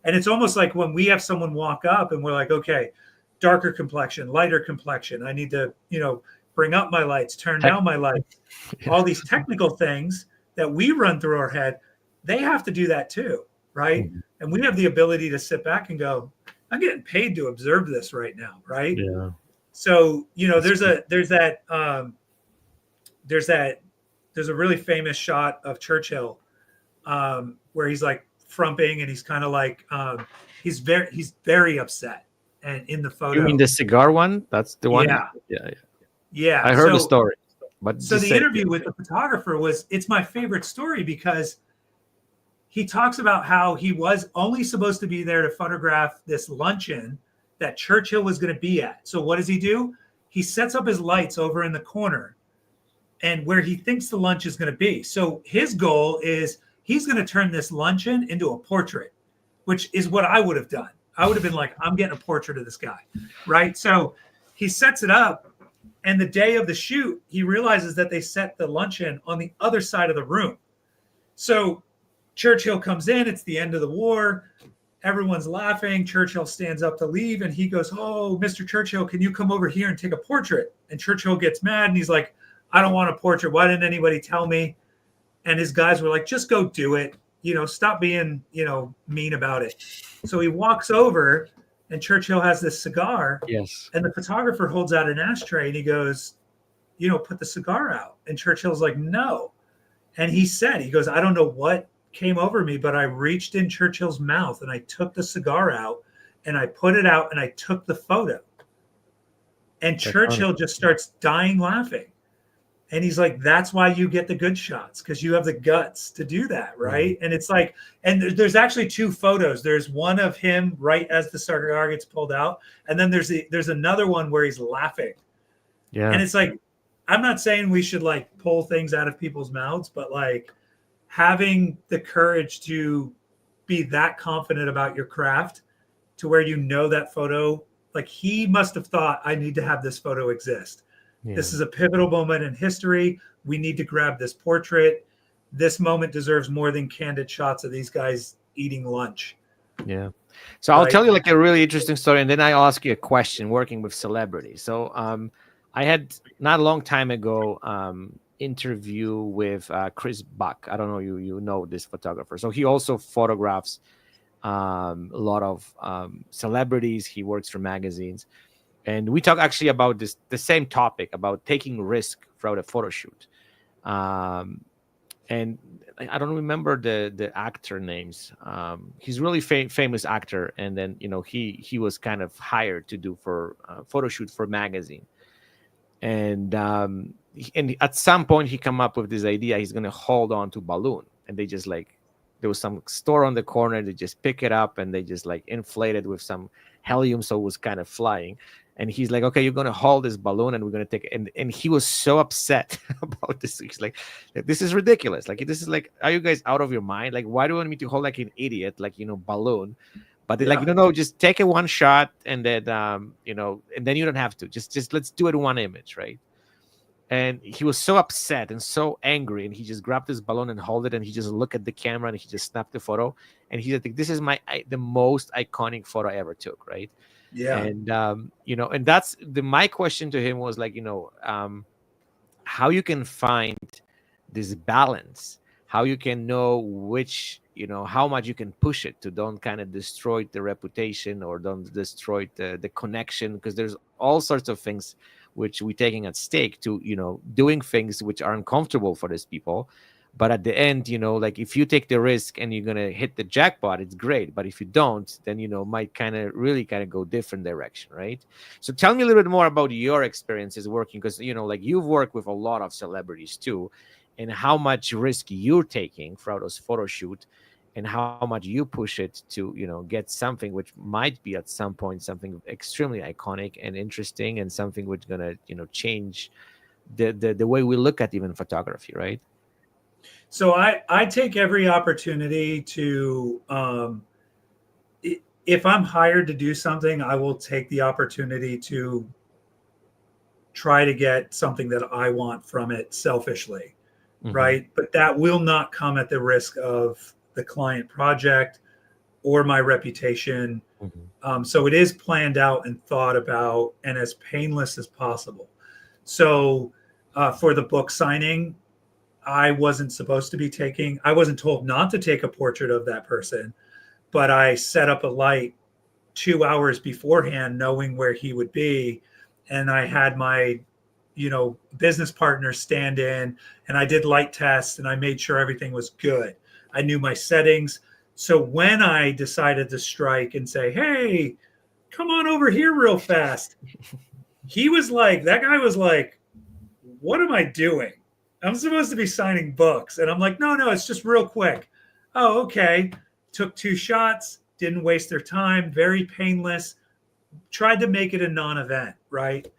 And it's almost like when we have someone walk up and we're like, okay, darker complexion, lighter complexion, I need to bring up my lights, turn Tech- down my lights, all these technical things that we run through our head, they have to do that too, right? Mhm. And we have the ability to sit back and go, I'm getting paid to observe this right now, right? Yeah. So there's cool. a really famous shot of Churchill, where he's like frumping and he's kind of like he's very upset, and in the You mean photo, the cigar one? That's the one? yeah, Yeah. yeah. I heard the story, but So just the say interview with the photographer it's my favorite story, because he talks about how he was only supposed to be there to photograph this luncheon that Churchill was going to be at. So what does he do? He sets up his lights over in the corner and where he thinks the lunch is going to be. So his goal is he's going to turn this luncheon into a portrait, which is what I would have done. I would have been like, I'm getting a portrait of this guy, right? So he sets it up, and the day of the shoot, he realizes that they set the luncheon on the other side of the room. So Churchill comes in, it's the end of the war. Everyone's laughing. Churchill stands up to leave, and he goes, oh, Mr. Churchill, can you come over here and take a portrait? And Churchill gets mad, and he's like, I don't want a portrait. Why didn't anybody tell me? And his guys were like, just go do it. Stop being, mean about it. So he walks over, and Churchill has this cigar, yes. and the photographer holds out an ashtray, and he goes, put the cigar out. And Churchill's like, no. And he goes, I don't know what came over me, but I reached in Churchill's mouth and I took the cigar out and I put it out and I took the photo. And Churchill just starts dying laughing. And he's like, that's why you get the good shots, because you have the guts to do that, right? And it's like, and there's actually two photos. There's one of him right as the cigar gets pulled out, and then there's another one where he's laughing. Yeah. And it's like, I'm not saying we should like pull things out of people's mouths, but like having the courage to be that confident about your craft to where that photo, like he must have thought, I need to have this photo exist. Yeah. This is a pivotal moment in history. We need to grab this portrait. This moment deserves more than candid shots of these guys eating lunch. Yeah. So I'll tell you like a really interesting story, and then I'll ask you a question working with celebrities. So I had not a long time ago interview with Chris Buck. I don't know, you know this photographer. So he also photographs a lot of celebrities. He works for magazines. And we talk actually about the same topic, about taking risk throughout a photo shoot. And I don't remember the actor names. He's really famous actor. And then, he was kind of hired to do for photo shoot for magazine. And at some point he come up with this idea. He's going to hold on to balloon. And they just like, there was some store on the corner. They just pick it up and they just like inflate it with some helium. So it was kind of flying. And he's like, okay, you're going to hold this balloon and we're going to take it. And he was so upset about this. He's like, this is ridiculous. Like, this is like, are you guys out of your mind? Like, why do you want me to hold like an idiot, like, balloon? But they're like, no, just take it one shot. And then, and then you don't have to just let's do it one image. Right. And he was so upset and so angry. And he just grabbed this balloon and held it. And he just looked at the camera and he just snapped the photo. And he said, this is the most iconic photo I ever took. Right. Yeah. And and that's my question to him was like, how you can find this balance, how you can know which, how much you can push it to don't kind of destroy the reputation or don't destroy the connection, because there's all sorts of things which we're taking at stake to, doing things which are uncomfortable for these people. But at the end, like if you take the risk and you're going to hit the jackpot, it's great. But if you don't, then, might really go different direction. Right. So tell me a little bit more about your experiences working, because, like you've worked with a lot of celebrities too, and how much risk you're taking throughout those photo shoot and how much you push it to, get something which might be at some point something extremely iconic and interesting and something which going to, change the way we look at even photography. Right. So I take every opportunity to, if I'm hired to do something, I will take the opportunity to try to get something that I want from it selfishly, right? But that will not come at the risk of the client project or my reputation. So it is planned out and thought about and as painless as possible. So for the book signing, I wasn't told not to take a portrait of that person, but I set up a light 2 hours beforehand, knowing where he would be. And I had my, business partner stand in and I did light tests and I made sure everything was good. I knew my settings. So when I decided to strike and say, hey, come on over here real fast, that guy was like, what am I doing? I'm supposed to be signing books. And I'm like, no, it's just real quick. Oh, okay. Took 2 shots, didn't waste their time, very painless, tried to make it a non-event, right?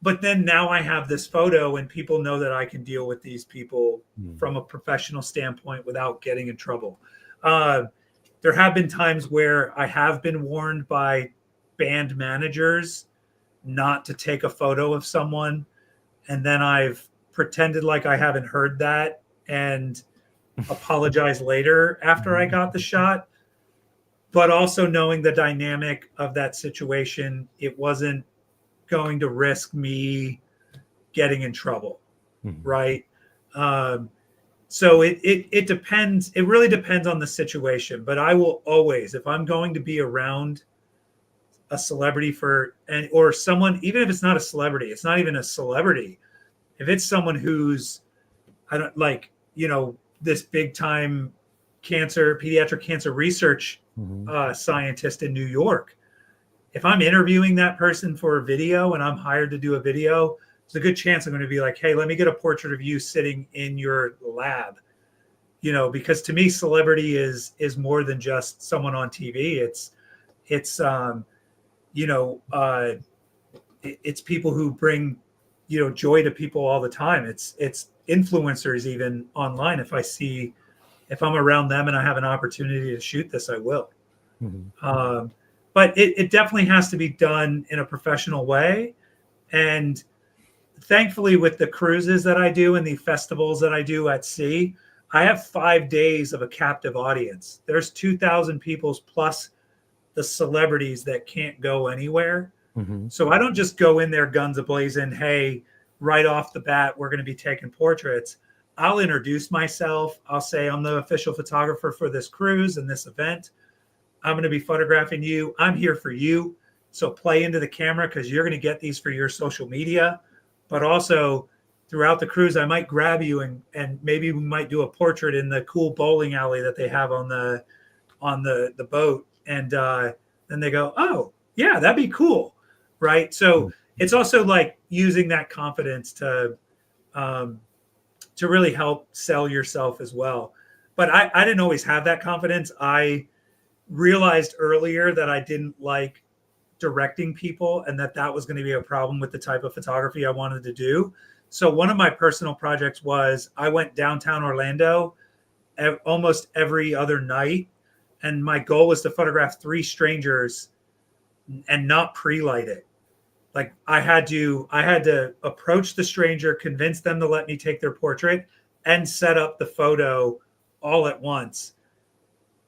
But then now I have this photo and people know that I can deal with these people from a professional standpoint without getting in trouble. There have been times where I have been warned by band managers not to take a photo of someone. And then I've pretended like I haven't heard that and apologize later after I got the shot. But also knowing the dynamic of that situation, it wasn't going to risk me getting in trouble, right? So it depends. It really depends on the situation. But I will always, if I'm going to be around a celebrity or someone, even if it's not a celebrity, it's not even a celebrity. If it's someone who's, this big time pediatric cancer research scientist in New York, if I'm interviewing that person for a video and I'm hired to do a video, there's a good chance I'm going to be like, hey, let me get a portrait of you sitting in your lab, because to me, celebrity is more than just someone on TV. It's people who bring, joy to people all the time. It's influencers even online. If I'm around them and I have an opportunity to shoot this, I will. But it definitely has to be done in a professional way. And thankfully with the cruises that I do and the festivals that I do at sea, I have 5 days of a captive audience. There's 2,000 people plus the celebrities that can't go anywhere. So I don't just go in there guns a-blazing, hey, right off the bat, we're going to be taking portraits. I'll introduce myself. I'll say I'm the official photographer for this cruise and this event. I'm going to be photographing you. I'm here for you. So play into the camera because you're going to get these for your social media. But also throughout the cruise, I might grab you and maybe we might do a portrait in the cool bowling alley that they have on the boat. And then they go, oh, yeah, that'd be cool. Right. So it's also like using that confidence to really help sell yourself as well. But I didn't always have that confidence. I realized earlier that I didn't like directing people, and that was going to be a problem with the type of photography I wanted to do. So one of my personal projects was I went downtown Orlando almost every other night, and my goal was to photograph 3 strangers and not pre-light it. Like I had to approach the stranger, convince them to let me take their portrait, and set up the photo all at once.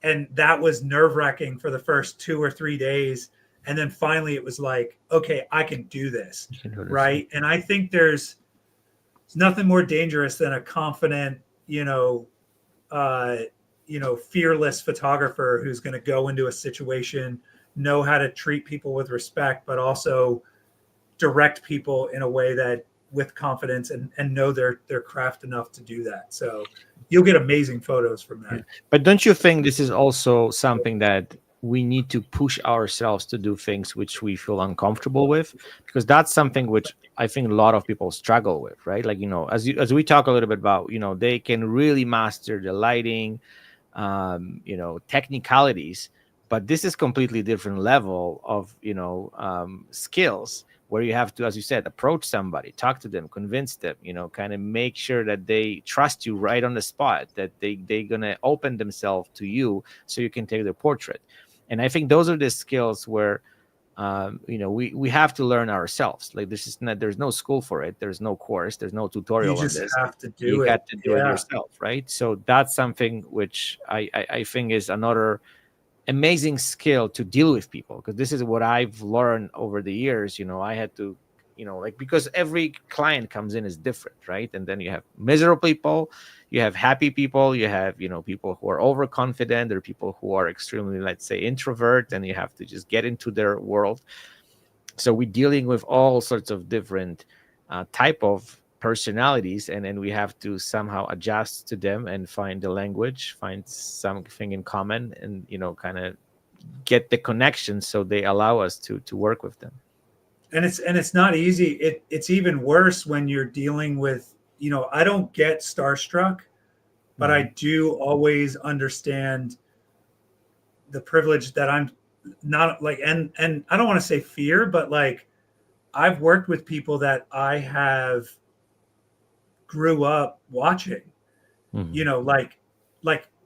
And that was nerve-wracking for the first 2 or 3 days. And then finally it was like, okay, I can do this. Right. And I think there's nothing more dangerous than a confident, fearless photographer who's going to go into a situation, know how to treat people with respect, but also direct people in a way that with confidence and know their craft enough to do that. So you'll get amazing photos from that. But don't you think this is also something that we need to push ourselves to do things which we feel uncomfortable with? Because that's something which I think a lot of people struggle with, right? Like, as we talk a little bit about, they can really master the lighting, technicalities, but this is completely different level of, skills, where you have to, as you said, approach somebody, talk to them, convince them, kind of make sure that they trust you right on the spot, that they're going to open themselves to you so you can take their portrait. And I think those are the skills where, we have to learn ourselves. Like there's no school for it. There's no course. There's no tutorial. You just on this. have to do you it. got to do it yourself, right? So that's something which I think is another amazing skill to deal with people, because this is what I've learned over the years. I had to, because every client comes in is different, right? And then you have miserable people, you have happy people, you have, people who are overconfident, or people who are extremely, let's say, introvert, and you have to just get into their world. So we're dealing with all sorts of different type of personalities, and we have to somehow adjust to them and find the language, find something in common, and kind of get the connection so they allow us to work with them. And it's not easy. It's even worse when you're dealing with, I don't get starstruck, but I do always understand the privilege that I'm not like, and I don't want to say fear, but like I've worked with people that I have grew up watching, like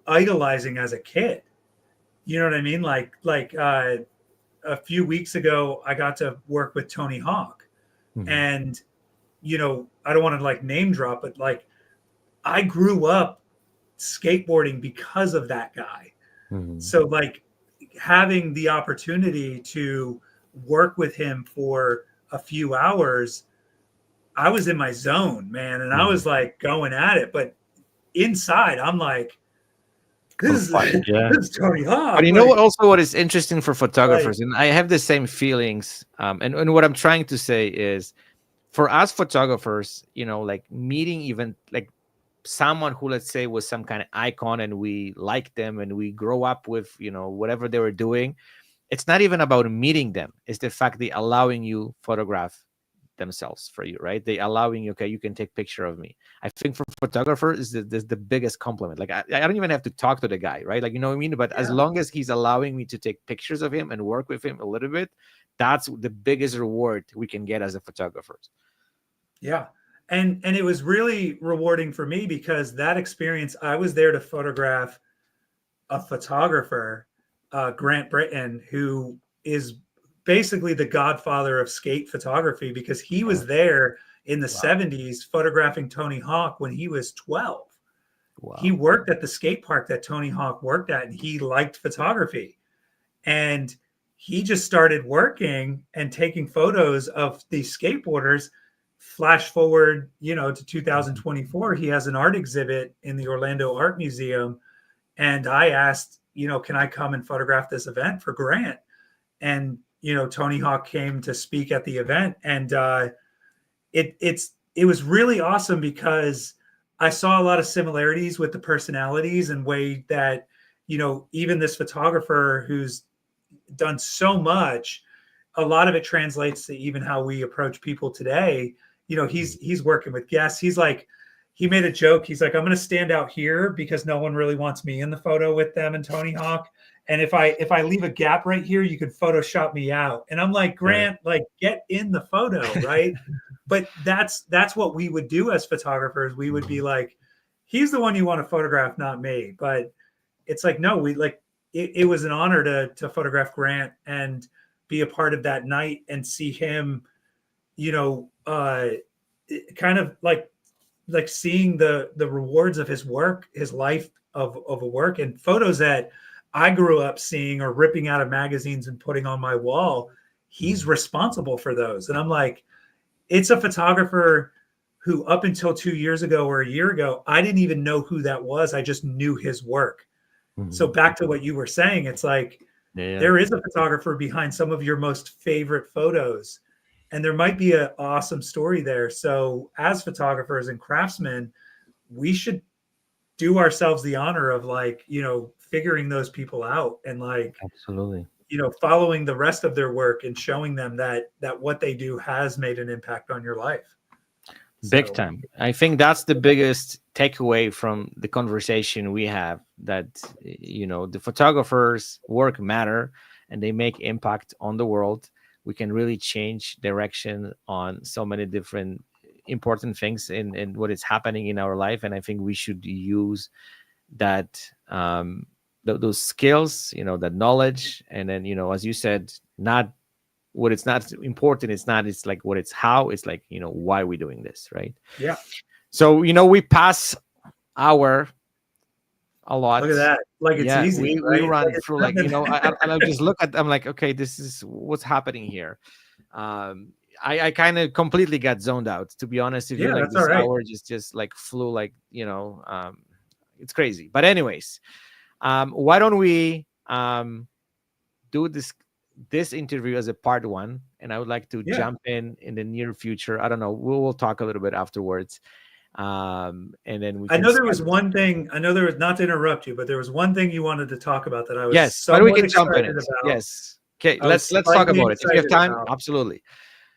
idolizing as a kid. You know what I mean? Like a few weeks ago, I got to work with Tony Hawk, and I don't want to like name drop, but like I grew up skateboarding because of that guy. So like having the opportunity to work with him for a few hours, I was in my zone, man. And I was like going at it, but inside I'm like, this is Tony Hawk. But what is interesting for photographers, and I have the same feelings. And what I'm trying to say is, for us photographers, like meeting even like someone who, let's say, was some kind of icon, and we like them and we grow up with, whatever they were doing. It's not even about meeting them. It's the fact they allowing you photograph themselves for you, right? They allowing you, okay, you can take picture of me. I think for photographers is the biggest compliment. Like I don't even have to talk to the guy, right? Like, you know what I mean? But as long as he's allowing me to take pictures of him and work with him a little bit, that's the biggest reward we can get as a photographer. Yeah. And it was really rewarding for me, because that experience, I was there to photograph a photographer, Grant Britton, who is basically the godfather of skate photography, because he was there in the 70s photographing Tony Hawk when he was 12. Wow. He worked at the skate park that Tony Hawk worked at, and he liked photography. And he just started working and taking photos of these skateboarders. Flash forward, to 2024, he has an art exhibit in the Orlando Art Museum. And I asked, can I come and photograph this event for Grant? And Tony Hawk came to speak at the event, and it was really awesome, because I saw a lot of similarities with the personalities and way that, even this photographer who's done so much, a lot of it translates to even how we approach people today. He's working with guests. He's like, he made a joke. He's like, I'm going to stand out here because no one really wants me in the photo with them and Tony Hawk. And if I leave a gap right here, you could Photoshop me out. And I'm like, Grant, like get in the photo, right? But that's what we would do as photographers. We would be like, he's the one you want to photograph, not me. But it's like, no, we like it was an honor to photograph Grant and be a part of that night and see him, you know, kind of like seeing the rewards of his work, his life of a work, and photos that I grew up seeing or ripping out of magazines and putting on my wall. He's responsible for those. And I'm like, it's a photographer who up until 2 years ago or a year ago, I didn't even know who that was. I just knew his work. So back to what you were saying, it's like there is a photographer behind some of your most favorite photos, and there might be an awesome story there. So as photographers and craftsmen, we should do ourselves the honor of like, you know, figuring those people out and like, Absolutely. you know, following the rest of their work and showing them that what they do has made an impact on your life. Big time. I think that's the biggest takeaway from the conversation we have, that, you know, the photographers' work matter and they make impact on the world. We can really change direction on so many different important things in what is happening in our life. And I think we should use that, those skills, you know, that knowledge. And then, you know, as you said, not what it's not important. It's like what it's how, it's like, you know, why we're doing this. Right. Yeah. So, you know, we pass a lot. Look at that. Like it's easy. We run through like, you know, I just look at, I'm like, okay, this is what's happening here. I kind of completely got zoned out, to be honest. If you like this hour just like flew like, you know, it's crazy. But anyways, why don't we do this interview as a part 1, and I would like to jump in the near future. I don't know. We'll talk a little bit afterwards. And then we I know there was one thing. I know there was, not to interrupt you, but there was one thing you wanted to talk about that I was but we can jump in it. Yes. Okay, let's talk about it. If you have time, absolutely.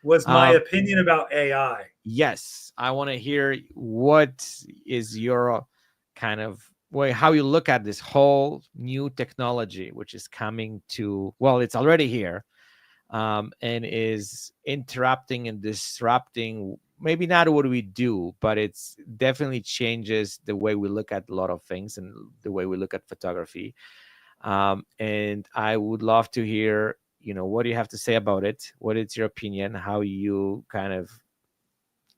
Was my opinion about AI. Yes. I want to hear what is your kind of way, how you look at this whole new technology, which is coming to, well, it's already here, and is interrupting and disrupting, maybe not what we do, but it's definitely changes the way we look at a lot of things and the way we look at photography. And I would love to hear, you know, what do you have to say about it? What is your opinion? How you kind of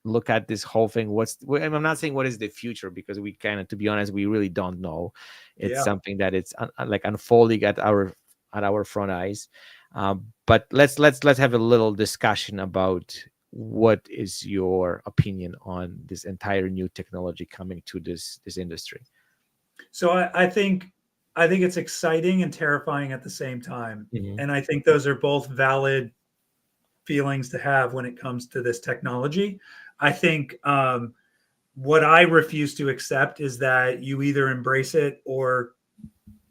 look at this whole thing? I'm not saying what is the future, because we kind of, to be honest, we really don't know. It's something that it's like unfolding at our front eyes. But let's have a little discussion about what is your opinion on this entire new technology coming to this industry. So I think it's exciting and terrifying at the same time. And I think those are both valid feelings to have when it comes to this technology. I think what I refuse to accept is that you either embrace it or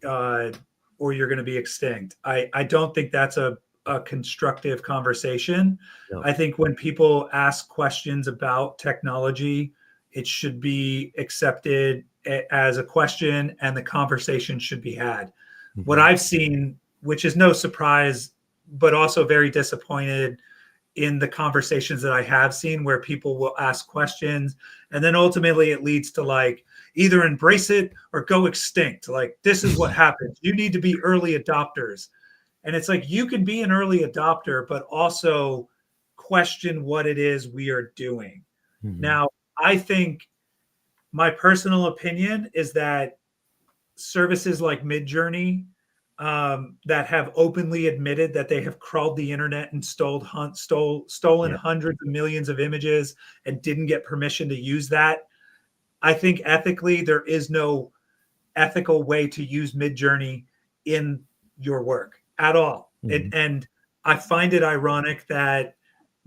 you're going to be extinct. I don't think that's a constructive conversation. No. I think when people ask questions about technology, it should be accepted as a question and the conversation should be had. What I've seen, which is no surprise, but also very disappointed in the conversations that I have seen, where people will ask questions and then ultimately it leads to like either embrace it or go extinct. Like, this is what happens. You need to be early adopters. And it's like, you can be an early adopter, but also question what it is we are doing. Now, I think my personal opinion is that services like Midjourney, that have openly admitted that they have crawled the internet and stolen hundreds of millions of images and didn't get permission to use that. I think ethically, there is no ethical way to use Midjourney in your work at all. And I find it ironic that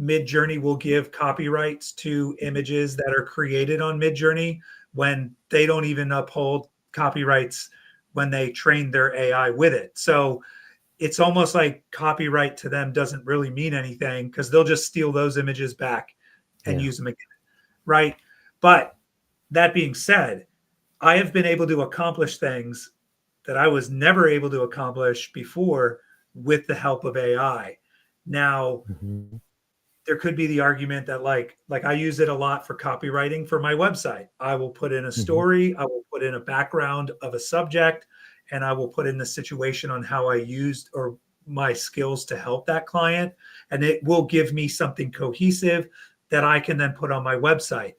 Midjourney will give copyrights to images that are created on Midjourney when they don't even uphold copyrights when they train their AI with it. So it's almost like copyright to them doesn't really mean anything, because they'll just steal those images back and use them again, right? But that being said, I have been able to accomplish things that I was never able to accomplish before with the help of AI. Now, there could be the argument that like I use it a lot for copywriting for my website. I will put in a story, I will put in a background of a subject, and I will put in the situation on how I used or my skills to help that client, and it will give me something cohesive that I can then put on my website.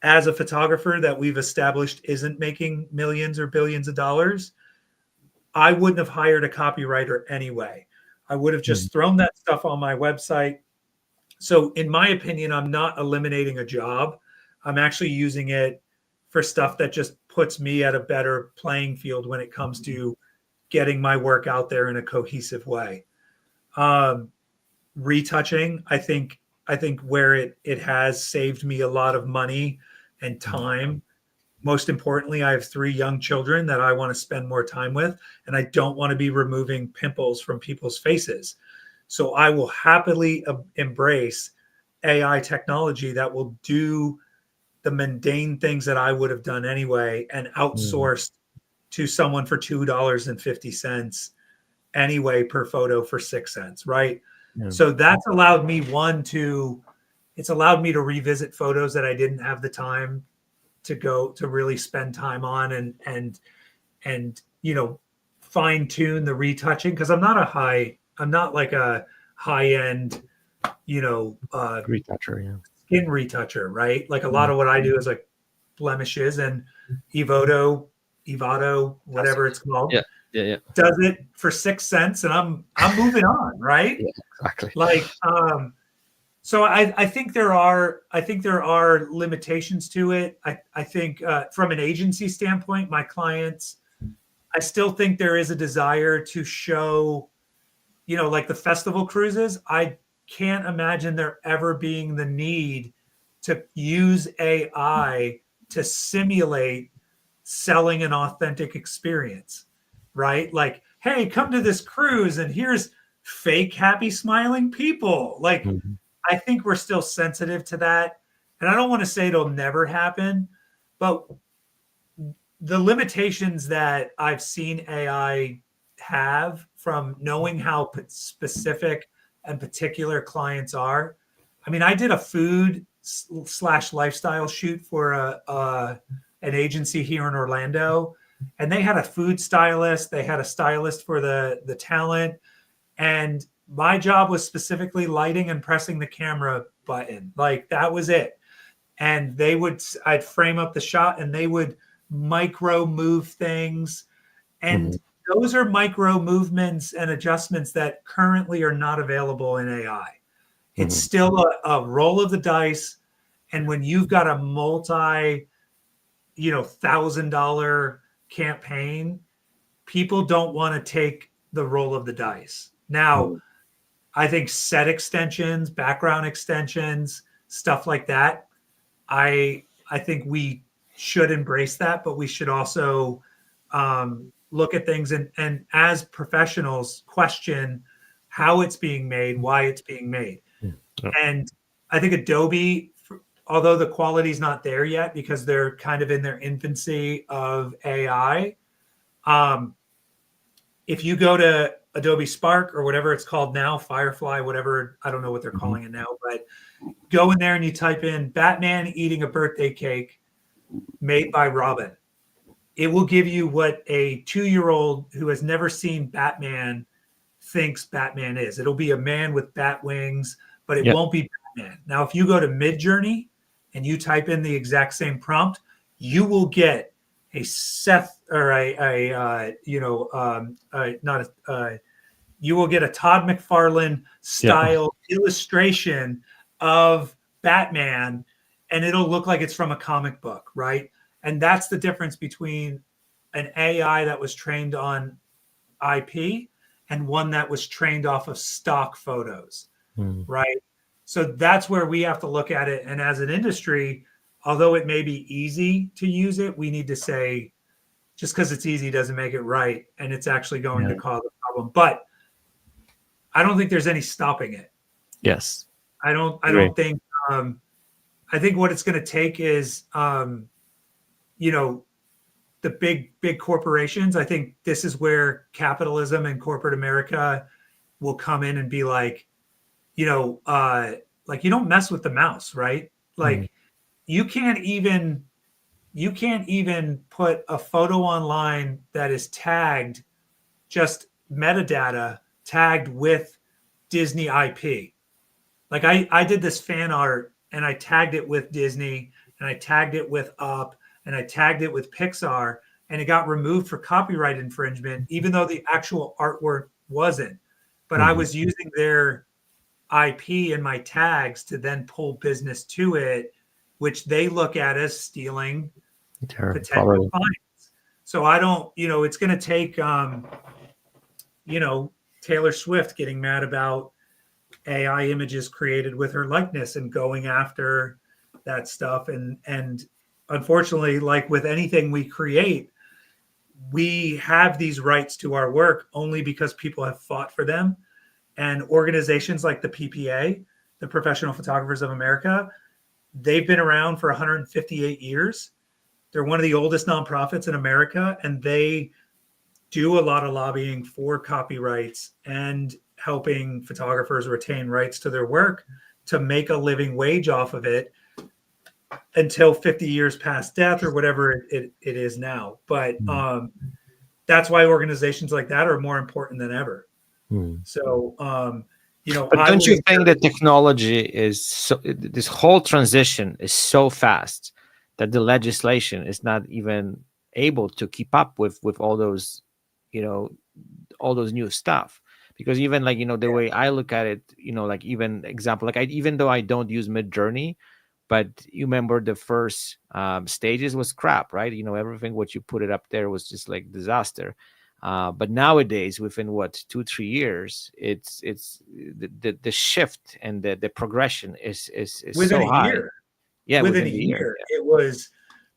As a photographer that we've established isn't making millions or billions of dollars, I wouldn't have hired a copywriter anyway. I would have just thrown that stuff on my website. So in my opinion, I'm not eliminating a job. I'm actually using it for stuff that just puts me at a better playing field when it comes to getting my work out there in a cohesive way. Retouching, I think where it has saved me a lot of money and time. Most importantly, I have 3 young children that I want to spend more time with, and I don't want to be removing pimples from people's faces. So I will happily embrace AI technology that will do the mundane things that I would have done anyway and outsourced to someone for $2.50 anyway per photo for 6 cents, right? Yeah. So that's allowed me it's allowed me to revisit photos that I didn't have the time to really spend time on and fine tune the retouching, because I'm not like a high end retoucher, skin retoucher, right? Like a lot of what I do is like blemishes, and Evoto, whatever it's called, does it for 6 cents, and I'm moving on, right? Yeah, exactly. Like so I think there are limitations to it. I think from an agency standpoint, my clients, I still think there is a desire to show, like the festival cruises. I can't imagine there ever being the need to use AI to simulate selling an authentic experience, right? Like, hey, come to this cruise and here's fake happy smiling people. Like, I think we're still sensitive to that. And I don't want to say it'll never happen, but the limitations that I've seen AI have from knowing how specific and particular clients are. I mean, I did a food / lifestyle shoot for an agency here in Orlando, and they had a food stylist. They had a stylist for the talent. And my job was specifically lighting and pressing the camera button. Like, that was it. And I'd frame up the shot and they would micro move things. And those are micro movements and adjustments that currently are not available in AI. It's still a roll of the dice. And when you've got a $1,000 campaign, people don't want to take the roll of the dice. Now, I think set extensions, background extensions, stuff like that, I think we should embrace that, but we should also look at things and as professionals question how it's being made, why it's being made. And I think Adobe, although the quality is not there yet because they're kind of in their infancy of AI, if you go to Adobe Spark or whatever it's called now, Firefly, whatever, I don't know what they're calling it now, but go in there and you type in Batman eating a birthday cake made by Robin. It will give you what a 2-year-old who has never seen Batman thinks Batman is. It'll be a man with bat wings, but it won't be Batman. Now, if you go to Midjourney and you type in the exact same prompt, you will get a Seth or you will get a Todd McFarlane style illustration of Batman, and it'll look like it's from a comic book, right? And that's the difference between an AI that was trained on IP and one that was trained off of stock photos, right? So that's where we have to look at it. And as an industry, although it may be easy to use it, we need to say, just because it's easy doesn't make it right. And it's actually going to cause a problem. But I don't think there's any stopping it. Yes. I don't think, I think what it's going to take is, the big corporations. I think this is where capitalism and corporate America will come in and be like, like you don't mess with the mouse, right? Like you can't even put a photo online that is tagged, just metadata tagged with Disney IP. Like I did this fan art and I tagged it with Disney and I tagged it with Up and I tagged it with Pixar, and it got removed for copyright infringement, even though the actual artwork wasn't. But I was using their IP and my tags to then pull business to it, which they look at as stealing potential fines. So I don't, it's going to take, Taylor Swift getting mad about AI images created with her likeness and going after that stuff. And unfortunately, like with anything we create, we have these rights to our work only because people have fought for them. And organizations like the PPA, the Professional Photographers of America, they've been around for 158 years. They're one of the oldest nonprofits in America, and they do a lot of lobbying for copyrights and helping photographers retain rights to their work to make a living wage off of it until 50 years past death or whatever it is now. But that's why organizations like that are more important than ever. So, but don't you think that technology is so, this whole transition is so fast that the legislation is not even able to keep up with all those, all those new stuff? Because even like, the way I look at it, like even example, like even though I don't use Midjourney, but you remember the first stages was crap, right? Everything what you put it up there was just like disaster. But nowadays, within 2-3 years, it's the shift and the progression is within so high. Year. Yeah, within a year. Yeah. It was.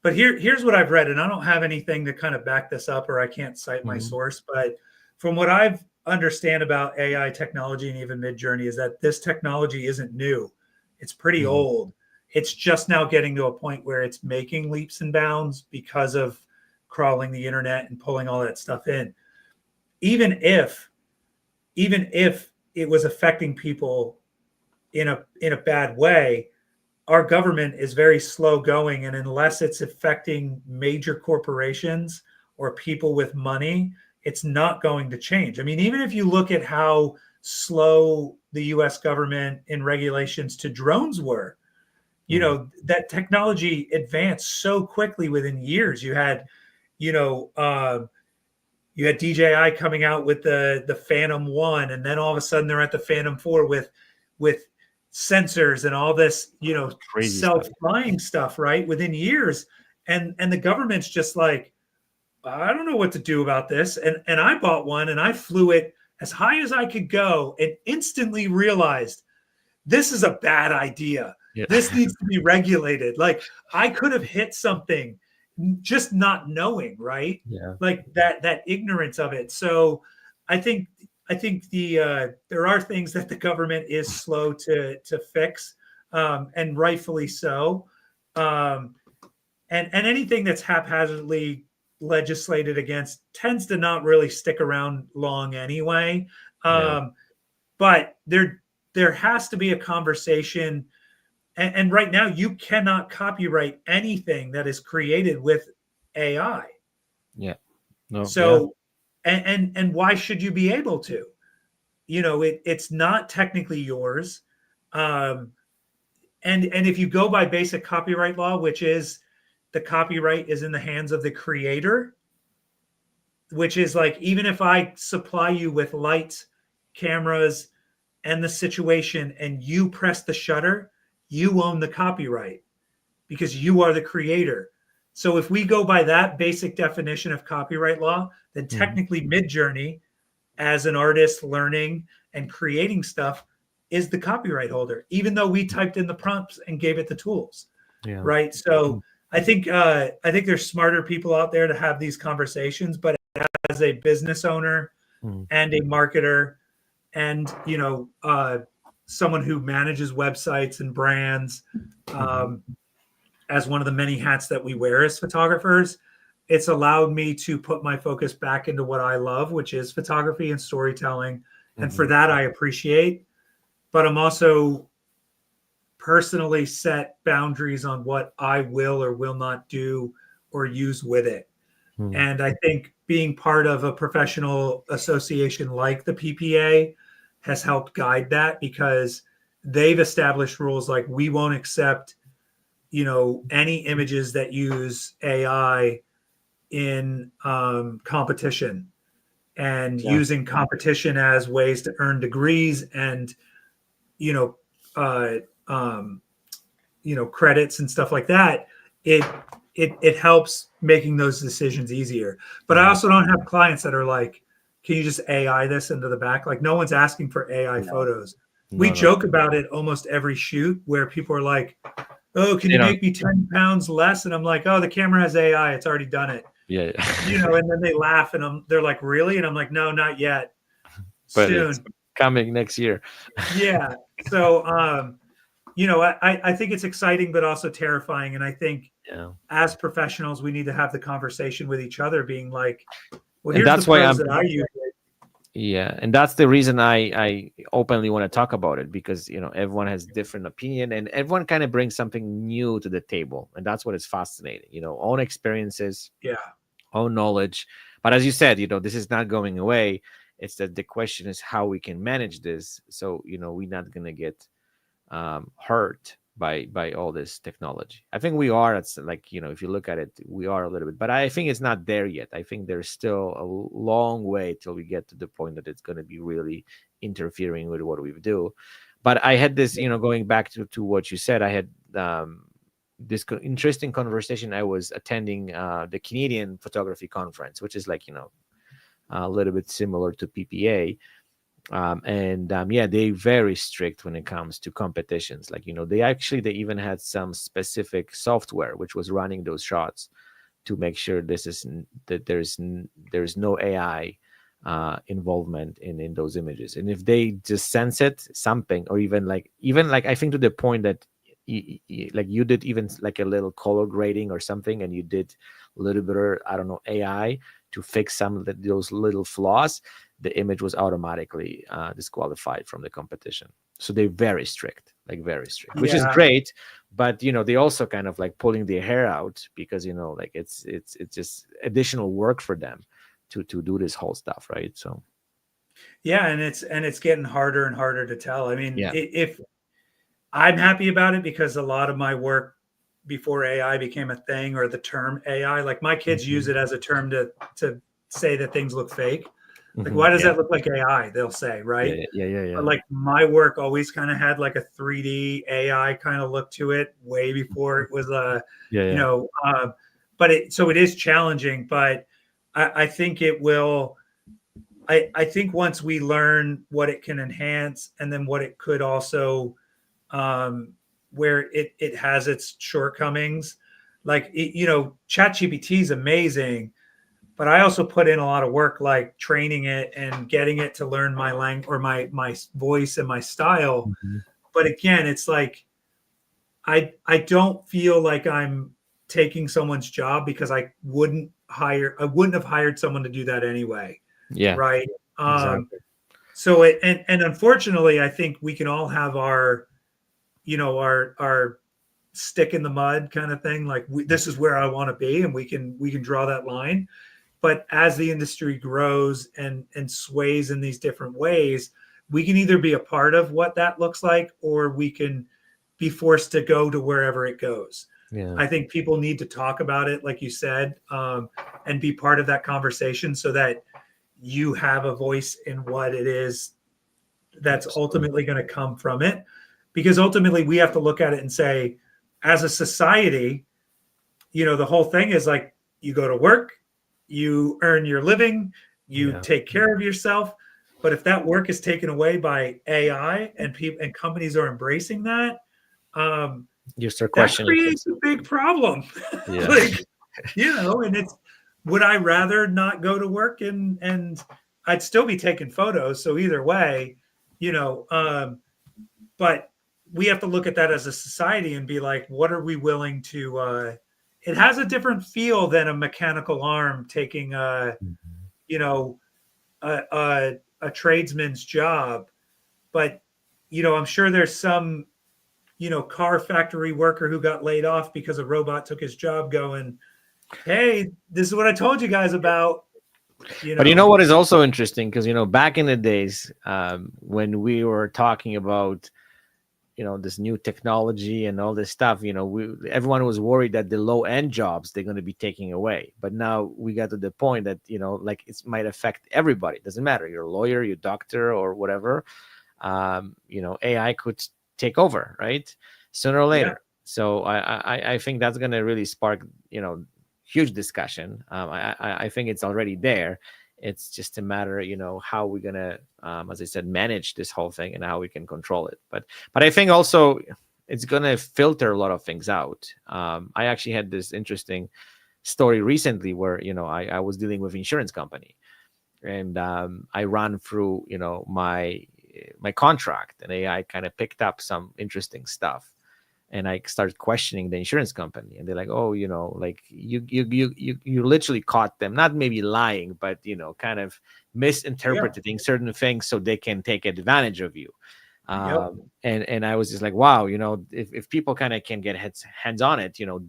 But here's what I've read, and I don't have anything to kind of back this up, or I can't cite my source. But from what I've understand about AI technology and even Midjourney is that this technology isn't new. It's pretty old. It's just now getting to a point where it's making leaps and bounds because of crawling the internet and pulling all that stuff in. Even if it was affecting people in a bad way, our government is very slow going, and unless it's affecting major corporations or people with money, it's not going to change. I mean, even if you look at how slow the US government in regulations to drones were, that technology advanced so quickly within years. You had DJI coming out with the Phantom 1, and then all of a sudden they're at the Phantom 4 with sensors and all this, crazy self-flying stuff, right? Within years. And the government's just like, I don't know what to do about this. And I bought one and I flew it as high as I could go and instantly realized this is a bad idea. Yeah. This needs to be regulated. Like I could have hit something just not knowing, right? Yeah. Like that ignorance of it. So I think there are things that the government is slow to fix, and rightfully so. And anything that's haphazardly legislated against tends to not really stick around long anyway. But there has to be a conversation. And right now, you cannot copyright anything that is created with AI. Yeah. No. So, and why should you be able to? It's not technically yours. And if you go by basic copyright law, which is the copyright is in the hands of the creator, which is like, even if I supply you with lights, cameras, and the situation, and you press the shutter, you own the copyright because you are the creator. So if we go by that basic definition of copyright law, then technically Midjourney, as an artist learning and creating stuff, is the copyright holder, even though we typed in the prompts and gave it the tools. Yeah. Right. So I think there's smarter people out there to have these conversations, but as a business owner and a marketer and, someone who manages websites and brands, as one of the many hats that we wear as photographers, it's allowed me to put my focus back into what I love, which is photography and storytelling. And for that, I appreciate. But I'm also personally set boundaries on what I will or will not do or use with it. And I think being part of a professional association like the PPA has helped guide that, because they've established rules like we won't accept, any images that use AI in competition, and using competition as ways to earn degrees and, uh, um, credits and stuff like that. It helps making those decisions easier. But I also don't have clients that are like, can you just AI this into the back? Like, no one's asking for AI photos. We joke about it almost every shoot, where people are like, oh, can you make me 10 pounds less? And I'm like, oh, the camera has AI. It's already done it. Yeah. And then they laugh, and they're like, really? And I'm like, no, not yet. But soon. It's coming next year. Yeah. So, I think it's exciting, but also terrifying. And I think as professionals, we need to have the conversation with each other, being like, well, here's the pros that I use. Yeah. And that's the reason I openly want to talk about it, because, everyone has different opinion, and everyone kind of brings something new to the table. And that's what is fascinating, own experiences, own knowledge. But as you said, this is not going away. It's that the question is how we can manage this. So, we're not going to get hurt by all this technology. I think we are, it's like, if you look at it, we are a little bit, but I think it's not there yet. I think there's still a long way till we get to the point that it's going to be really interfering with what we do. But I had this, going back to what you said, I had this interesting conversation. I was attending the Canadian Photography Conference, which is like, a little bit similar to PPA. They're very strict when it comes to competitions. Like, they even had some specific software which was running those shots to make sure that there's no AI involvement in those images. And if they just sense it, something, or even like I think to the point that you did even like a little color grading or something, and you did a little bit of, I don't know, AI to fix some of those little flaws, the image was automatically disqualified from the competition. So they're very strict, which is great. But, they also kind of like pulling their hair out, because, like it's just additional work for them to do this whole stuff. Right. So. Yeah. And it's getting harder and harder to tell. I mean, if I'm happy about it, because a lot of my work before AI became a thing, or the term AI, like my kids use it as a term to say that things look fake. Like, why does that look like AI? They'll say, right? Yeah. But like my work always kind of had like a 3D AI kind of look to it, way before it was but it is challenging. But I think it will. I think once we learn what it can enhance, and then what it could also, where it has its shortcomings, like ChatGPT is amazing. But I also put in a lot of work, like training it and getting it to learn my language, or my voice and my style. But again, it's like, I don't feel like I'm taking someone's job, because I wouldn't have hired someone to do that anyway. Yeah. Right. Exactly. So and unfortunately, I think we can all have our stick in the mud kind of thing. Like, this is where I want to be, and we can draw that line. But as the industry grows and sways in these different ways, we can either be a part of what that looks like, or we can be forced to go to wherever it goes. Yeah. I think people need to talk about it, like you said, and be part of that conversation, so that you have a voice in what it is that's ultimately going to come from it. Because ultimately we have to look at it and say, as a society, the whole thing is like, you go to work, you earn your living, you take care of yourself. But if that work is taken away by AI, and people and companies are embracing that, you start questioning. That creates a big problem. And it's, would I rather not go to work, and I'd still be taking photos. So either way, but we have to look at that as a society and be like, what are we willing to it has a different feel than a mechanical arm taking a, you know, a tradesman's job. But, you know, I'm sure there's some, you know, car factory worker who got laid off because a robot took his job going, hey, this is what I told you guys about. But you know what is also interesting, because, you know, back in the days, when we were talking about, you know, this new technology and all this stuff, you know, everyone was worried that the low end jobs they're going to be taking away. But now we got to the point that, you know, like, it might affect everybody. It doesn't matter, you're a lawyer, you're a doctor, or whatever. You know, AI could take over, right, sooner or later. So I think that's going to really spark, you know, huge discussion. I think it's already there. It's just a matter, you know, how we're gonna, as I said, manage this whole thing and how we can control it. But I think also it's gonna filter a lot of things out. I actually had this interesting story recently where, you know, I was dealing with insurance company, and I ran through, you know, my contract, and AI kind of picked up some interesting stuff. And I started questioning the insurance company, and they're like, "Oh, you know, like you literally caught them, not maybe lying, but, you know, kind of misinterpreting certain things so they can take advantage of you." And I was just like, wow, you know, if people kind of can get hands on it, you know,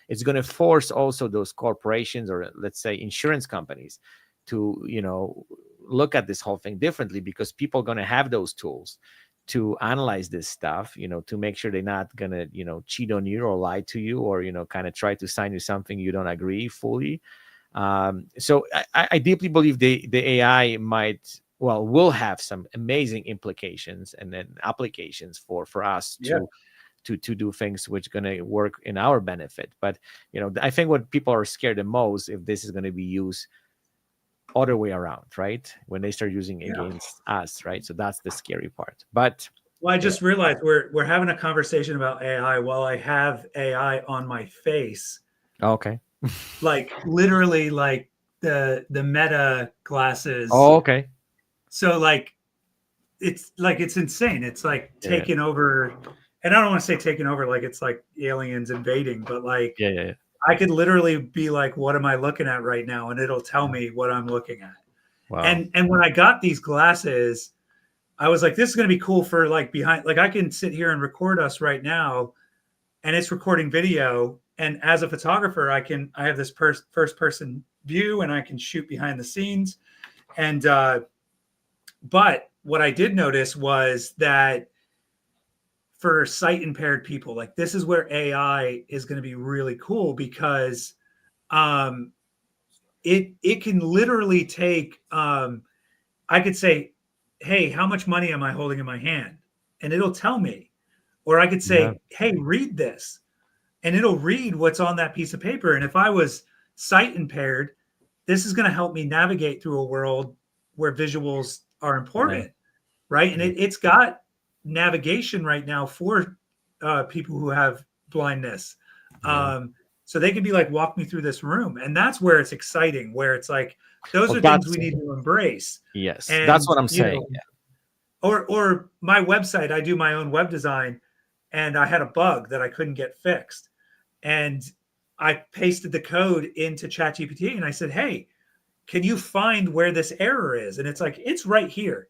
it's going to force also those corporations, or let's say insurance companies, to, you know, look at this whole thing differently, because people are going to have those tools to analyze this stuff, you know, to make sure they're not gonna, you know, cheat on you or lie to you, or, you know, kind of try to sign you something you don't agree fully. So I deeply believe the AI will have some amazing implications and then applications for us to do things which are going to work in our benefit. But, you know, I think what people are scared the most, if this is going to be used other way around, right, when they start using against us, right? So that's the scary part. But well, I just realized we're having a conversation about AI while I have AI on my face. Okay. Like literally, like the Meta glasses. Oh, okay. So like it's insane. It's like taking over, and I don't want to say taking over like it's like aliens invading, but like I could literally be like, what am I looking at right now? And it'll tell me what I'm looking at. Wow. And when I got these glasses, I was like, this is going to be cool for like behind, like I can sit here and record us right now, and it's recording video. And as a photographer, I have this first person view, and I can shoot behind the scenes. And, but what I did notice was that for sight impaired people, like this is where AI is going to be really cool, because it can literally take, I could say, hey, how much money am I holding in my hand? And it'll tell me. Or I could say, hey, read this. And it'll read what's on that piece of paper. And if I was sight impaired, this is going to help me navigate through a world where visuals are important, right? And it's got navigation right now for people who have blindness. So they can be like, walk me through this room. And that's where it's exciting, where it's like, those are things we need to embrace. Yes, and, that's what I'm saying. Or my website, I do my own web design, and I had a bug that I couldn't get fixed. And I pasted the code into ChatGPT, and I said, hey, can you find where this error is? And it's like, it's right here.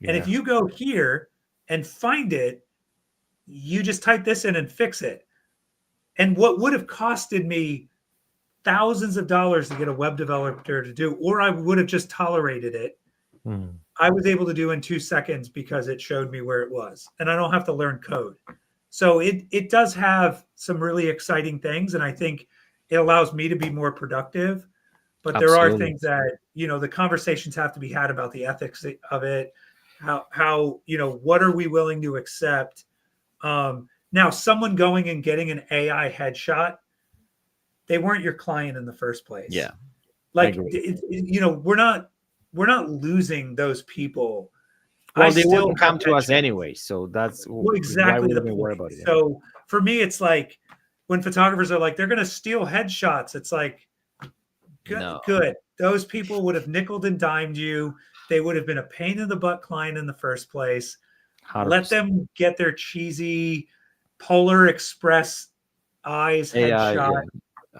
And if you go here and find it, you just type this in and fix it. And what would have costed me thousands of dollars to get a web developer to do, or I would have just tolerated it, I was able to do in 2 seconds because it showed me where it was, and I don't have to learn code. So it does have some really exciting things, and I think it allows me to be more productive. But there are things that, you know, the conversations have to be had about the ethics of it. How you know, what are we willing to accept? Now, someone going and getting an AI headshot, they weren't your client in the first place. Yeah, like you know, we're not losing those people. Well, they wouldn't come to us anyway, so that's exactly the point. Worry about it. So for me, it's like when photographers are like, they're going to steal headshots. It's like, good. Those people would have nickeled and dimed you. They would have been a pain in the butt client in the first place. 100%. Let them get their cheesy Polar Express eyes headshot.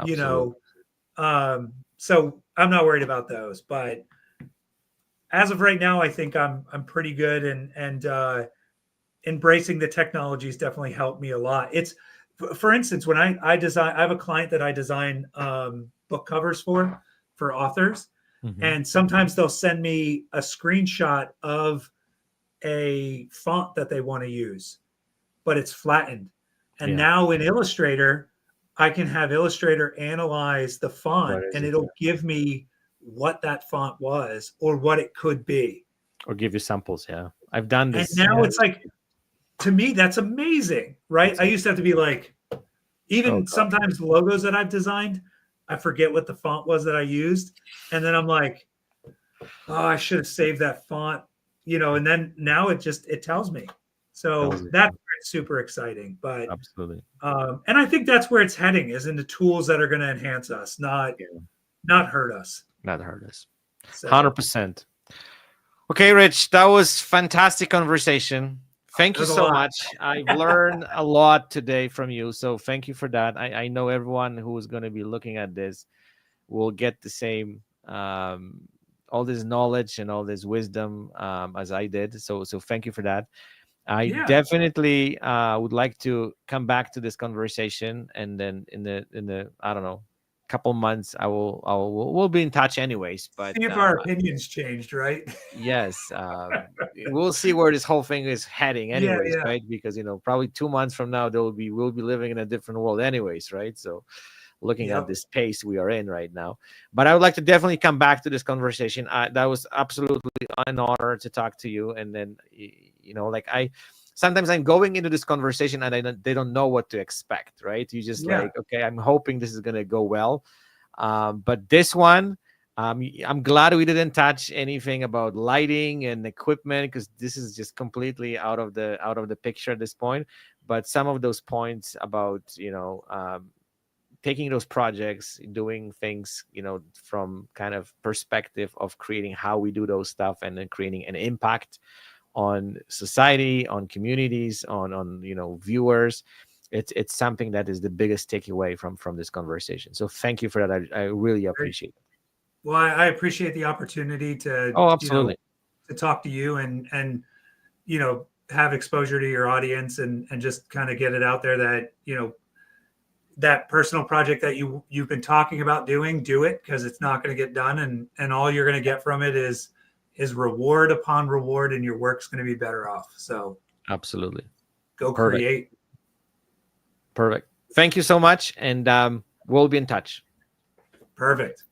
you Absolutely. know. So I'm not worried about those, but as of right now, I think I'm pretty good, and embracing the technology has definitely helped me a lot. It's, for instance, when I design, I have a client that I design book covers for authors, Mhm. and sometimes they'll send me a screenshot of a font that they want to use, but it's flattened. And Yeah. now in Illustrator, I can have Illustrator analyze the What font is and it? it'll give me what that font was or what it could be. Or give you samples. Yeah. I've done And this. now Yeah. it's like, to me, that's amazing, right? It's I used to have to be like, oh even god. sometimes logos that I've designed, I forget what the font was that I used. And then I'm like, oh, I should have saved that font, and then now it tells me. Tells So you. that's super exciting. But Absolutely. and I think that's where it's heading, is into tools that are going to enhance us, not Yeah. not hurt us. Not hurt us. So 100%. Okay, Rich, that was fantastic conversation. Thank you there's a so lot. much. I've learned a lot today from you. So thank you for that. I know everyone who is going to be looking at this will get the same all this knowledge and all this wisdom as I did. So thank you for that. I Yeah. definitely would like to come back to this conversation, and then in the I don't know couple months we'll be in touch anyways. But See if our opinions changed, right? yes, we'll see where this whole thing is heading Yeah, anyways, yeah. right? Because probably 2 months from now we'll be living in a different world anyways, right? So looking at Yep. this pace we are in right now. But I would like to definitely come back to this conversation. That was absolutely an honor to talk to you. And then like sometimes I'm going into this conversation and they don't know what to expect, right? You just Yeah. like, okay, I'm hoping this is gonna go well. But this one, I'm glad we didn't touch anything about lighting and equipment, because this is just completely out of the picture at this point. But some of those points about taking those projects, doing things from kind of perspective of creating how we do those stuff, and then creating an impact on society, on communities, on viewers. It's something that is the biggest takeaway from this conversation. So thank you for that. I really Great. appreciate it. Well, I appreciate the opportunity to, Oh, absolutely. to talk to you and have exposure to your audience and just kind of get it out there that, that personal project that you've been talking about doing, do it, because it's not going to get done, and all you're going to get from it is reward upon reward, and your work's going to be better off. So Absolutely. go Perfect. create. Perfect. Thank you so much, and we'll be in touch. Perfect.